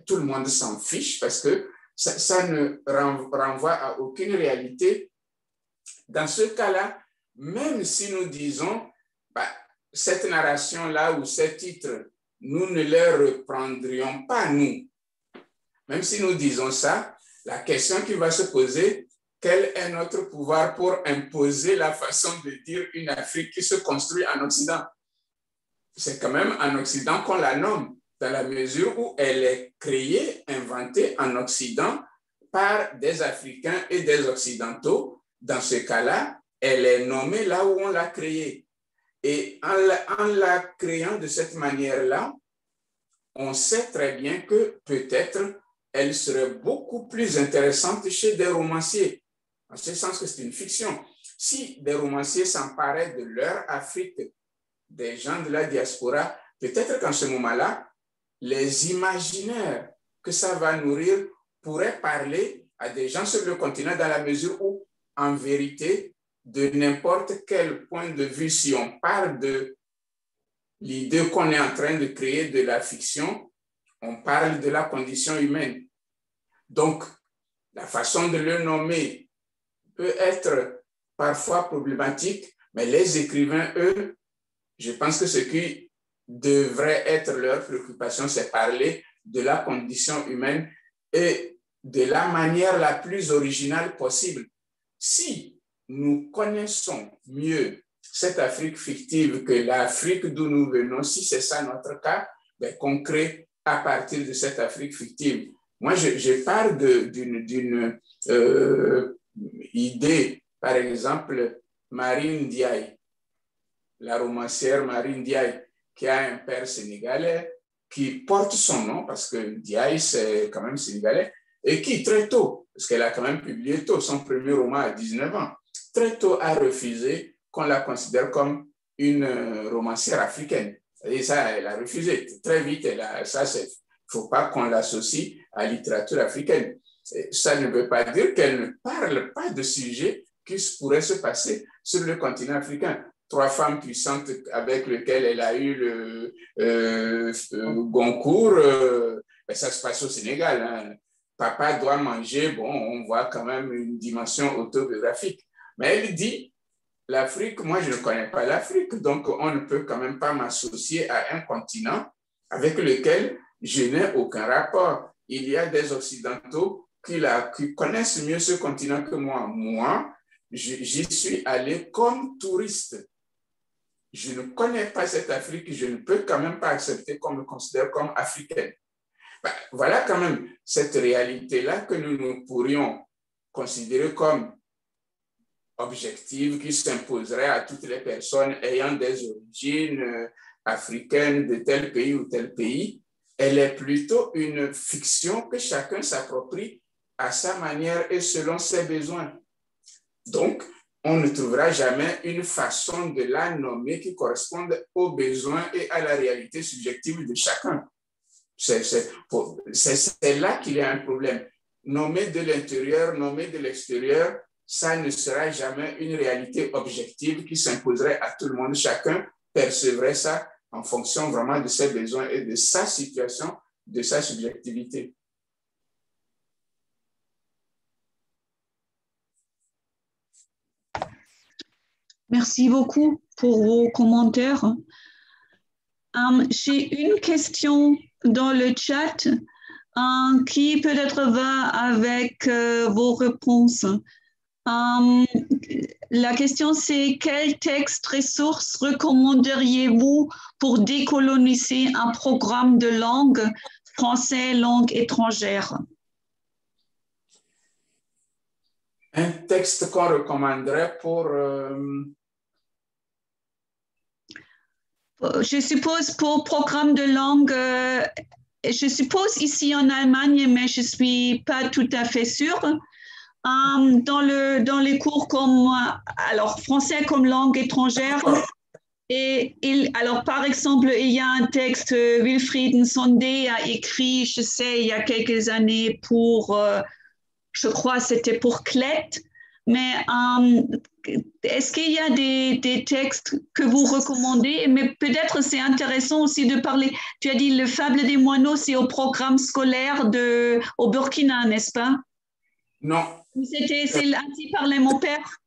tout le monde s'en fiche, parce que ça ne renvoie à aucune réalité. Dans ce cas-là, même si nous disons, cette narration-là ou ces titres, nous ne les reprendrions pas, nous. Même si nous disons ça, la question qui va se poser, quel est notre pouvoir pour imposer la façon de dire une Afrique qui se construit en Occident? C'est quand même en Occident qu'on la nomme, dans la mesure où elle est créée, inventée en Occident par des Africains et des Occidentaux. Dans ce cas-là, elle est nommée là où on l'a créée. Et en la créant de cette manière-là, on sait très bien que peut-être elle serait beaucoup plus intéressante chez des romanciers, en ce sens que c'est une fiction. Si des romanciers s'emparaient de leur Afrique, des gens de la diaspora, peut-être qu'en ce moment-là, les imaginaires que ça va nourrir pourraient parler à des gens sur le continent dans la mesure où, en vérité, de n'importe quel point de vue, si on parle de l'idée qu'on est en train de créer de la fiction, on parle de la condition humaine. Donc, la façon de le nommer peut être parfois problématique, mais les écrivains, eux, je pense que ce qui devrait être leur préoccupation, c'est parler de la condition humaine et de la manière la plus originale possible. Si nous connaissons mieux cette Afrique fictive que l'Afrique d'où nous venons, si c'est ça notre cas, qu'on crée à partir de cette Afrique fictive. Moi, je parle d'une idée, par exemple, Marie Ndiaye, la romancière Marie Ndiaye, qui a un père sénégalais, qui porte son nom, parce que Ndiaye, c'est quand même sénégalais, et qui, très tôt, parce qu'elle a quand même publié tôt, son premier roman à 19 ans, très tôt a refusé qu'on la considère comme une romancière africaine. Et ça, elle a refusé. Très vite, il ne faut pas qu'on l'associe à la littérature africaine. Ça ne veut pas dire qu'elle ne parle pas de sujets qui pourraient se passer sur le continent africain. 3 femmes puissantes avec lesquelles elle a eu le Goncourt, ça se passe au Sénégal. Hein. Papa doit manger, bon, on voit quand même une dimension autobiographique. Mais elle dit, l'Afrique, moi je ne connais pas l'Afrique, donc on ne peut quand même pas m'associer à un continent avec lequel je n'ai aucun rapport. Il y a des Occidentaux qui connaissent mieux ce continent que moi. Moi, j'y suis allé comme touriste. Je ne connais pas cette Afrique, je ne peux quand même pas accepter qu'on me considère comme africaine. Voilà quand même cette réalité-là que nous pourrions considérer comme objective, qui s'imposerait à toutes les personnes ayant des origines africaines de tel pays ou tel pays. Elle est plutôt une fiction que chacun s'approprie à sa manière et selon ses besoins. Donc, on ne trouvera jamais une façon de la nommer qui corresponde aux besoins et à la réalité subjective de chacun. C'est là qu'il y a un problème. Nommer de l'intérieur, nommer de l'extérieur, ça ne sera jamais une réalité objective qui s'imposerait à tout le monde. Chacun percevrait ça en fonction vraiment de ses besoins et de sa situation, de sa subjectivité. Merci beaucoup pour vos commentaires. J'ai une question dans le chat qui peut-être va avec vos réponses. La question c'est quel texte ressources recommanderiez-vous pour décoloniser un programme de langue français, langue étrangère? Un texte qu'on recommanderait pour... Je suppose pour programme de langue, je suppose ici en Allemagne, mais je ne suis pas tout à fait sûre. Dans les cours comme alors, français comme langue étrangère. Alors, par exemple, il y a un texte, Wilfried Sondé a écrit, je sais, il y a quelques années pour, je crois c'était pour Klett, mais est-ce qu'il y a des textes que vous recommandez? Mais peut-être c'est intéressant aussi de parler. Tu as dit le Fable des moineaux, c'est au programme scolaire au Burkina, n'est-ce pas? Non. C'est ainsi parlait mon père.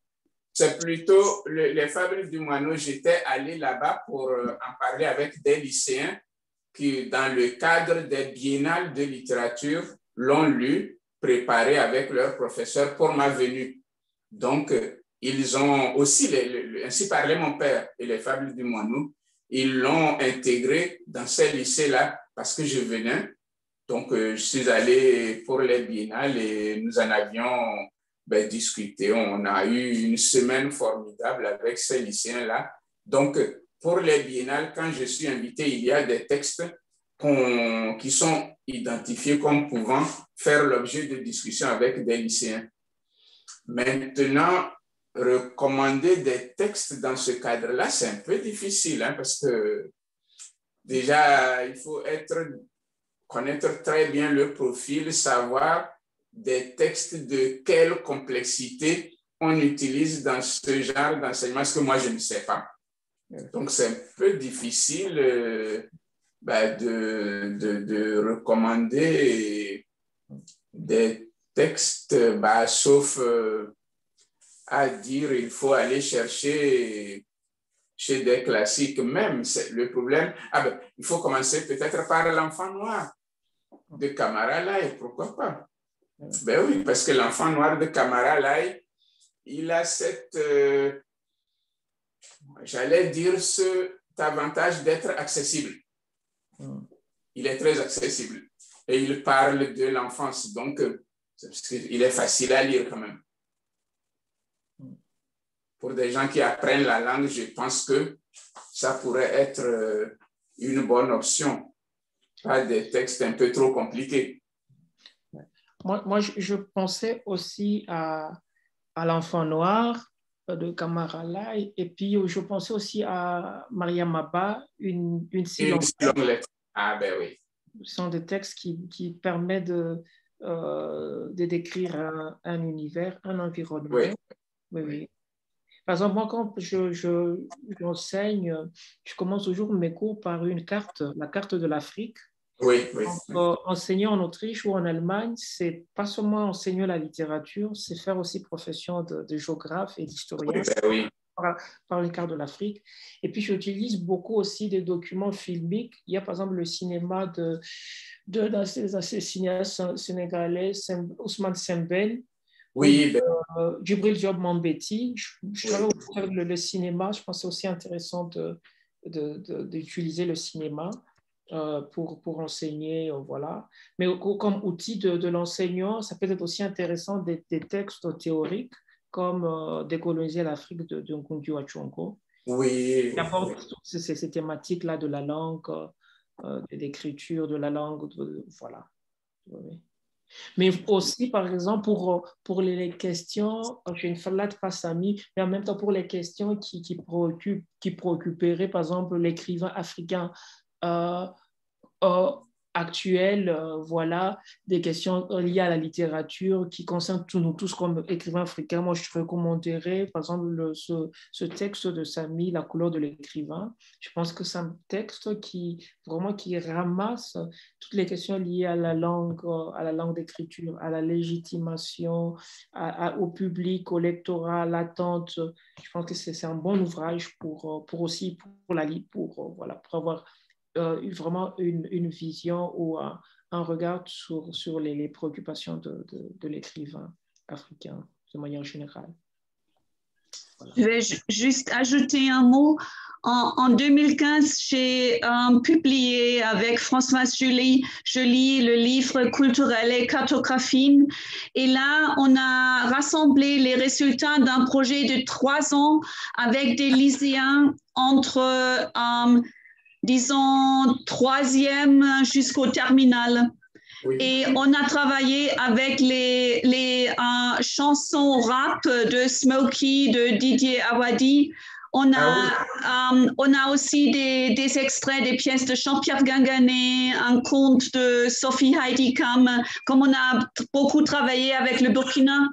C'est plutôt les Fables du moineau. J'étais allé là-bas pour en parler avec des lycéens qui, dans le cadre des biennales de littérature, l'ont lu, préparé avec leur professeur pour ma venue. Donc, ils ont aussi, ainsi parlait mon père et les Fables du moineau, ils l'ont intégré dans ces lycées-là parce que je venais. Donc, je suis allé pour les biennales et nous en avions discuté. On a eu une semaine formidable avec ces lycéens-là. Donc, pour les biennales, quand je suis invité, il y a des textes qui sont identifiés comme pouvant faire l'objet de discussions avec des lycéens. Maintenant, recommander des textes dans ce cadre-là, c'est un peu difficile parce que déjà, il faut connaître très bien le profil, savoir des textes de quelle complexité on utilise dans ce genre d'enseignement, ce que moi, je ne sais pas. Donc, c'est un peu difficile de recommander des textes, sauf à dire il faut aller chercher chez des classiques même. Le problème, il faut commencer peut-être par l'enfant noir de Camara Laye, pourquoi pas? Ben oui, parce que l'enfant noir de Camara Laye, il a j'allais dire cet avantage d'être accessible. Il est très accessible et il parle de l'enfance, donc il est facile à lire quand même. Pour des gens qui apprennent la langue, je pense que ça pourrait être une bonne option, pas des textes un peu trop compliqués. Moi je pensais aussi à l'enfant noir de Camara Laye, et puis je pensais aussi à Mariam Abba, une si longue lettre. Ah ben oui. Ce sont des textes qui permettent de décrire un univers, un environnement. Oui. Oui. Par exemple, moi, quand j'enseigne, je commence toujours mes cours par une carte, la carte de l'Afrique. Oui. Donc, enseigner en Autriche ou en Allemagne, c'est pas seulement enseigner la littérature, c'est faire aussi profession de géographe et d'historien. Oui. Par une carte de l'Afrique. Et puis, j'utilise beaucoup aussi des documents filmiques. Il y a par exemple le cinéma d'un cinéaste sénégalais, Ousmane Sembène. Oui. Djibril Diop Mambéty. Je travaille aussi avec le cinéma. Je pense que c'est aussi intéressant d'utiliser le cinéma pour enseigner. Voilà. Mais comme outil de l'enseignant, ça peut être aussi intéressant des textes théoriques comme décoloniser l'Afrique de Nkundiu Achongo. Oui. Qui aborde ces thématiques-là de la langue, de l'écriture, de la langue, voilà. Oui. Mais aussi, par exemple, pour les questions, j'ai une Fallat Passami, mais en même temps pour les questions qui préoccuperaient, par exemple, l'écrivain africain actuel, voilà, des questions liées à la littérature qui concernent nous tous comme écrivains africains. Moi, je recommanderais, par exemple, ce texte de Samy, La couleur de l'écrivain. Je pense que c'est un texte qui ramasse toutes les questions liées à la langue d'écriture, à la légitimation, au public, au lectorat, à l'attente. Je pense que c'est un bon ouvrage pour avoir vraiment une vision ou un regard sur les préoccupations de l'écrivain africain de manière générale. Voilà. Je vais juste ajouter un mot. En 2015, j'ai publié avec Françoise Joly le livre Culturelle et cartographie. Et là, on a rassemblé les résultats d'un projet de 3 ans avec des lycéens entre disons, 3e jusqu'au terminal. Oui. Et on a travaillé avec les chansons rap de Smokey, de Didier Awadi. On a aussi des extraits des pièces de Jean-Pierre Gangané, un conte de Sophie Heidi Kam, comme on a beaucoup travaillé avec le Burkina.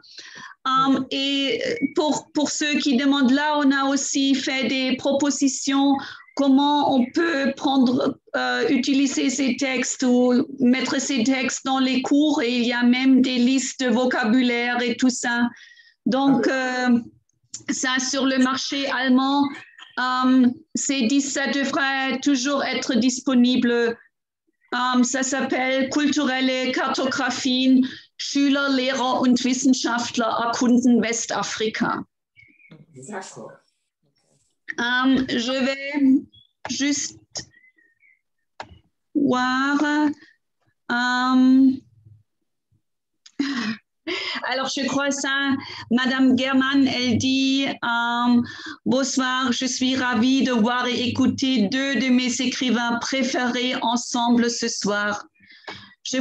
Et pour ceux qui demandent là, on a aussi fait des propositions comment on peut utiliser ces textes ou mettre ces textes dans les cours, et il y a même des listes de vocabulaire et tout ça. Donc, ça, sur le marché allemand, ça devrait toujours être disponible. Ça s'appelle Kulturelle Kartographien, Schüler, Lehrer und Wissenschaftler erkunden Westafrika. D'accord. Je vais juste voir. Alors, je crois ça, Madame German, elle dit bonsoir, je suis ravie de voir et écouter deux de mes écrivains préférés ensemble ce soir. Je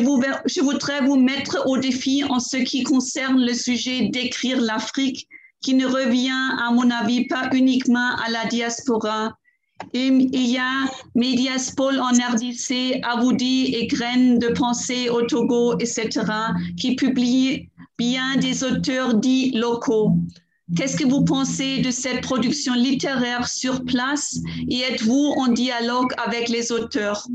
voudrais vous mettre au défi en ce qui concerne le sujet d'écrire l'Afrique, qui ne revient, à mon avis, pas uniquement à la diaspora. Il y a Mediaspol en RDC, Aboudi et Graines de pensée au Togo, etc., qui publient bien des auteurs dits locaux. Qu'est-ce que vous pensez de cette production littéraire sur place et êtes-vous en dialogue avec les auteurs?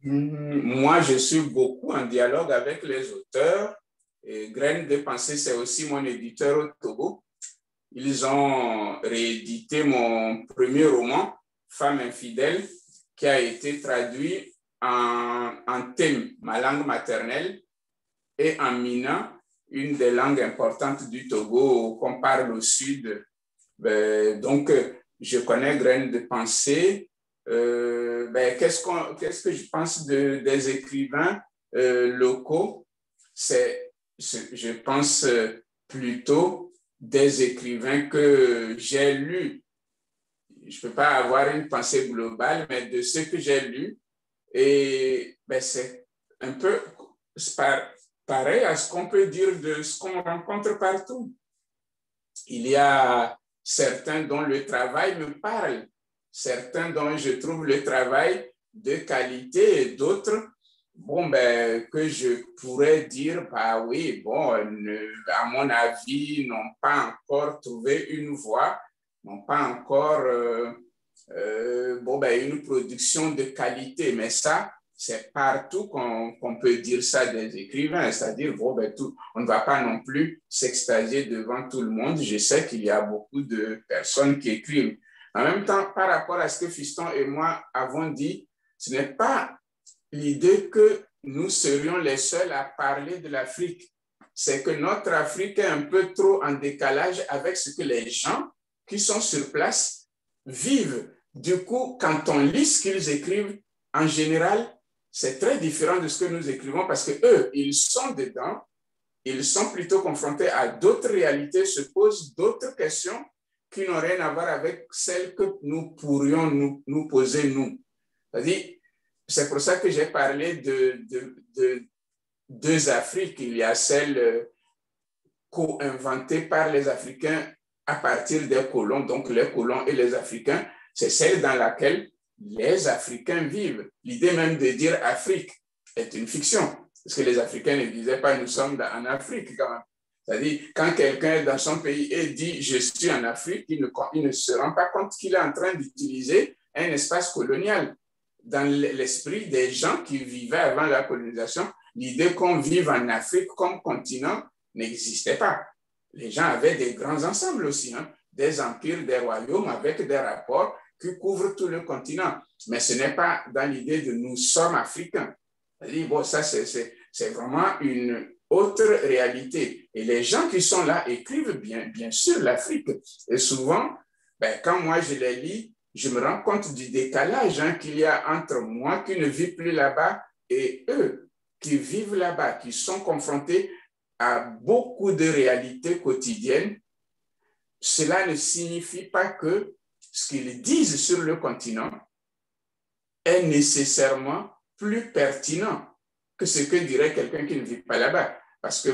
Moi, je suis beaucoup en dialogue avec les auteurs. Et Graines de pensée, c'est aussi mon éditeur au Togo. Ils ont réédité mon premier roman, Femme infidèle, qui a été traduit en thème, ma langue maternelle, et en mina, une des langues importantes du Togo qu'on parle au sud. Donc, je connais Graines de pensée. Qu'est-ce que je pense des écrivains locaux? Je pense plutôt des écrivains que j'ai lus. Je ne peux pas avoir une pensée globale, mais de ce que j'ai lu, et c'est un peu pareil à ce qu'on peut dire de ce qu'on rencontre partout. Il y a certains dont le travail me parle, certains dont je trouve le travail de qualité, et d'autres que je pourrais dire, oui, à mon avis, n'ont pas encore trouvé une voie, n'ont pas encore une production de qualité. Mais ça, c'est partout qu'on peut dire ça des écrivains, c'est-à-dire, on ne va pas non plus s'extasier devant tout le monde. Je sais qu'il y a beaucoup de personnes qui écrivent. En même temps, par rapport à ce que Fiston et moi avons dit, ce n'est pas l'idée que nous serions les seuls à parler de l'Afrique. C'est que notre Afrique est un peu trop en décalage avec ce que les gens qui sont sur place vivent. Du coup, quand on lit ce qu'ils écrivent, en général, c'est très différent de ce que nous écrivons parce qu'eux, ils sont dedans, ils sont plutôt confrontés à d'autres réalités, se posent d'autres questions qui n'ont rien à voir avec celles que nous pourrions nous poser, nous. C'est-à-dire, c'est pour ça que j'ai parlé de deux Afriques. Il y a celle co-inventée par les Africains à partir des colons, donc les colons et les Africains, c'est celle dans laquelle les Africains vivent. L'idée même de dire Afrique est une fiction, parce que les Africains ne disaient pas nous sommes en Afrique quand même. C'est-à-dire, quand quelqu'un est dans son pays et dit je suis en Afrique, il ne se rend pas compte qu'il est en train d'utiliser un espace colonial. Dans l'esprit des gens qui vivaient avant la colonisation, l'idée qu'on vive en Afrique comme continent n'existait pas. Les gens avaient des grands ensembles aussi, des empires, des royaumes avec des rapports qui couvrent tout le continent. Mais ce n'est pas dans l'idée de nous sommes africains. Ça, c'est vraiment une autre réalité. Et les gens qui sont là écrivent bien sûr l'Afrique. Et souvent, quand moi je les lis, je me rends compte du décalage qu'il y a entre moi qui ne vis plus là-bas et eux qui vivent là-bas, qui sont confrontés à beaucoup de réalités quotidiennes. Cela ne signifie pas que ce qu'ils disent sur le continent est nécessairement plus pertinent que ce que dirait quelqu'un qui ne vit pas là-bas. Parce que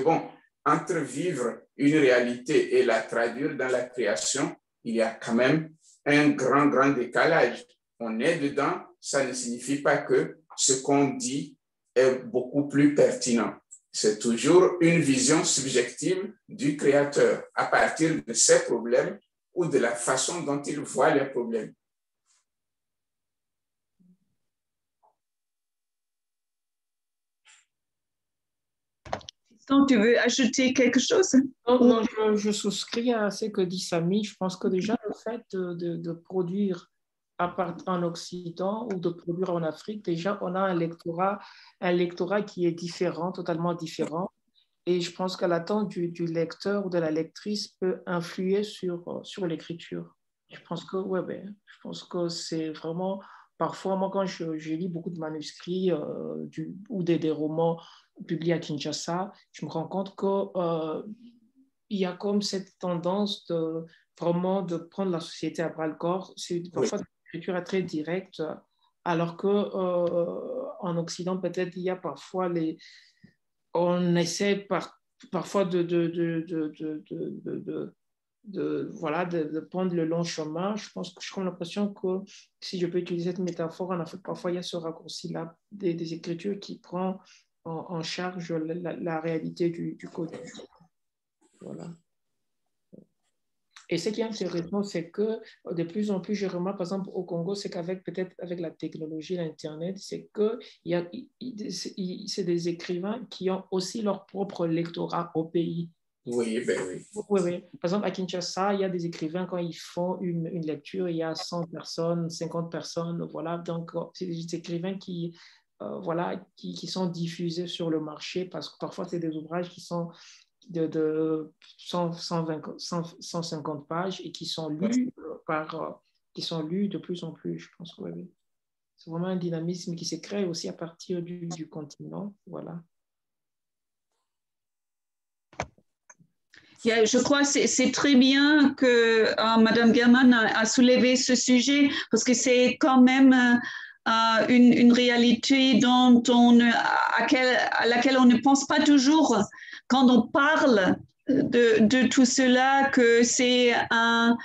entre vivre une réalité et la traduire dans la création, il y a quand même un grand décalage. On est dedans, ça ne signifie pas que ce qu'on dit est beaucoup plus pertinent. c'est toujours une vision subjective du créateur à partir de ses problèmes ou de la façon dont il voit les problèmes. Tu veux ajouter quelque chose? Non, je souscris à ce que dit Samy. Je pense que déjà le fait de produire en Occident ou de produire en Afrique, déjà on a un lectorat qui est différent, totalement différent. Et je pense que l'attente du lecteur ou de la lectrice peut influer sur l'écriture. Je pense que c'est vraiment, parfois, moi quand je lis beaucoup de manuscrits ou des romans publiés à Kinshasa, je me rends compte qu'il y a comme cette tendance vraiment de prendre la société à bras-le-corps. C'est parfois une écriture très directe, alors qu'en Occident, peut-être, il y a parfois on essaie parfois de prendre le long chemin. Je pense que j'ai l'impression que, si je peux utiliser cette métaphore, en Afrique, parfois il y a ce raccourci-là des écritures qui prend en charge la réalité du quotidien. Voilà. Et ce qui est intéressant, c'est que de plus en plus, je remarque, par exemple, au Congo, c'est qu'avec peut-être avec la technologie, l'Internet, c'est que c'est des écrivains qui ont aussi leur propre lectorat au pays. Oui, ben oui. Oui. Par exemple, à Kinshasa, il y a des écrivains, quand ils font une lecture, il y a 100 personnes, 50 personnes, voilà. Donc, c'est des écrivains qui sont diffusés sur le marché parce que parfois, c'est des ouvrages qui sont de 150 pages et qui sont lus de plus en plus, je pense. Oui. C'est vraiment un dynamisme qui se crée aussi à partir du continent. Voilà. Je crois que c'est très bien que Madame German a soulevé ce sujet parce que c'est quand même une réalité à laquelle on ne pense pas toujours quand on parle de tout cela, que c'est un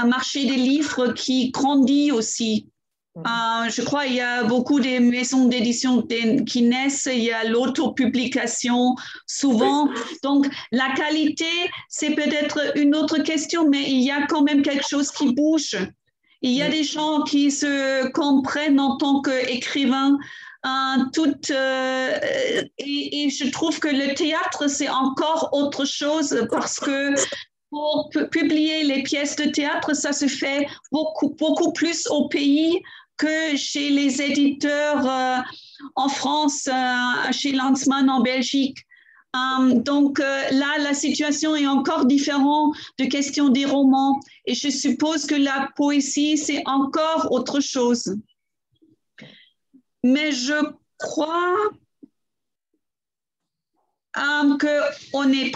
marché des livres qui grandit aussi. Je crois qu'il y a beaucoup de maisons d'édition qui naissent, il y a l'autopublication souvent. Donc, la qualité, c'est peut-être une autre question, mais il y a quand même quelque chose qui bouge. Il y a des gens qui se comprennent en tant qu'écrivains. Et je trouve que le théâtre, c'est encore autre chose parce que pour publier les pièces de théâtre, ça se fait beaucoup plus au pays que chez les éditeurs en France, chez Lanzmann en Belgique. Donc là, la situation est encore différente de question des romans. Et je suppose que la poésie, c'est encore autre chose. Mais je crois qu'on est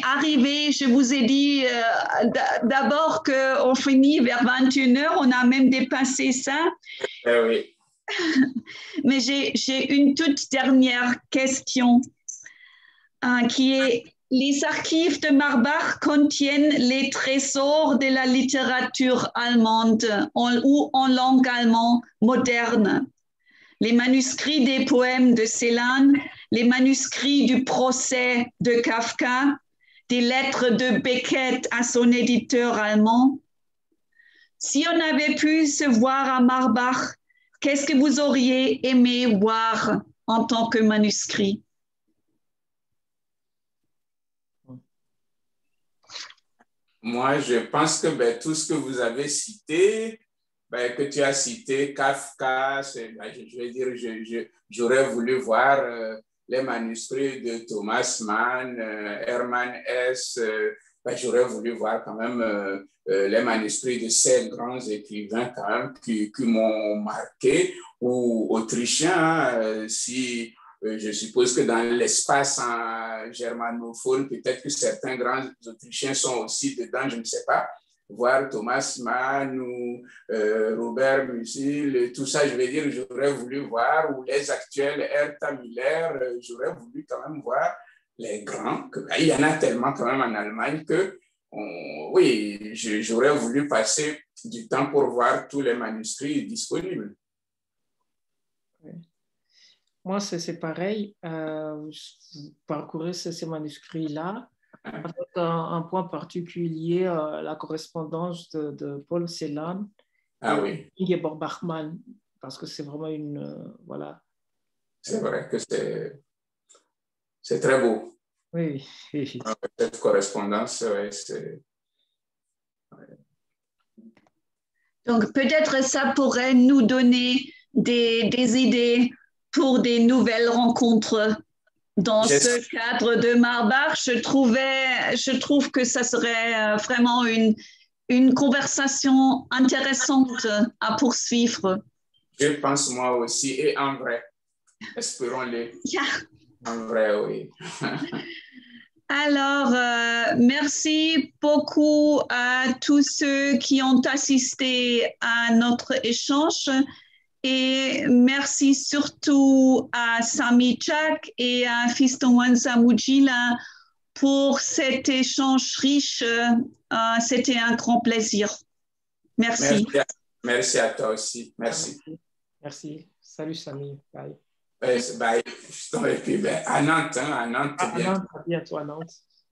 arrivé, je vous ai dit d'abord qu'on finit vers 21h, on a même dépassé ça. Oui. Mais j'ai une toute dernière question qui est: les archives de Marbach contiennent les trésors de la littérature allemande ou en langue allemande moderne. Les manuscrits des poèmes de Celan, les manuscrits du procès de Kafka, des lettres de Beckett à son éditeur allemand. Si on avait pu se voir à Marbach, qu'est-ce que vous auriez aimé voir en tant que manuscrit? Moi, je pense que tout ce que vous avez cité, que tu as cité, Kafka, je vais dire, j'aurais voulu voir les manuscrits de Thomas Mann, Hermann Hesse, j'aurais voulu voir quand même les manuscrits de ces grands écrivains quand même qui m'ont marqué, ou autrichiens, je suppose que dans l'espace germanophone, peut-être que certains grands Autrichiens sont aussi dedans, je ne sais pas. Voir Thomas Mann ou Robert Musil, tout ça, je vais dire, j'aurais voulu voir, ou les actuels, Herta Müller, j'aurais voulu quand même voir les grands. Il y en a tellement quand même en Allemagne que, oui, j'aurais voulu passer du temps pour voir tous les manuscrits disponibles. moi, c'est pareil. Vous parcourez ces manuscrits-là avec un point particulier, la correspondance de Paul Celan et Ingeborg Bachmann, parce que c'est vraiment une... voilà. C'est vrai que c'est très beau. Oui. Cette correspondance, c'est... Donc, peut-être ça pourrait nous donner des idées pour des nouvelles rencontres dans ce cadre de Marbach. Je trouve que ça serait vraiment une conversation intéressante à poursuivre. Je pense moi aussi, et en vrai, espérons-le. En vrai, oui. Alors, merci beaucoup à tous ceux qui ont assisté à notre échange et merci surtout à Sami Chak et à Fiston Wanza Mujila pour cet échange riche. C'était un grand plaisir. Merci. Merci à toi aussi. Merci. Merci. Salut Sami. Bye. Bye. Et puis, à Nantes. À Nantes, à bientôt à Nantes.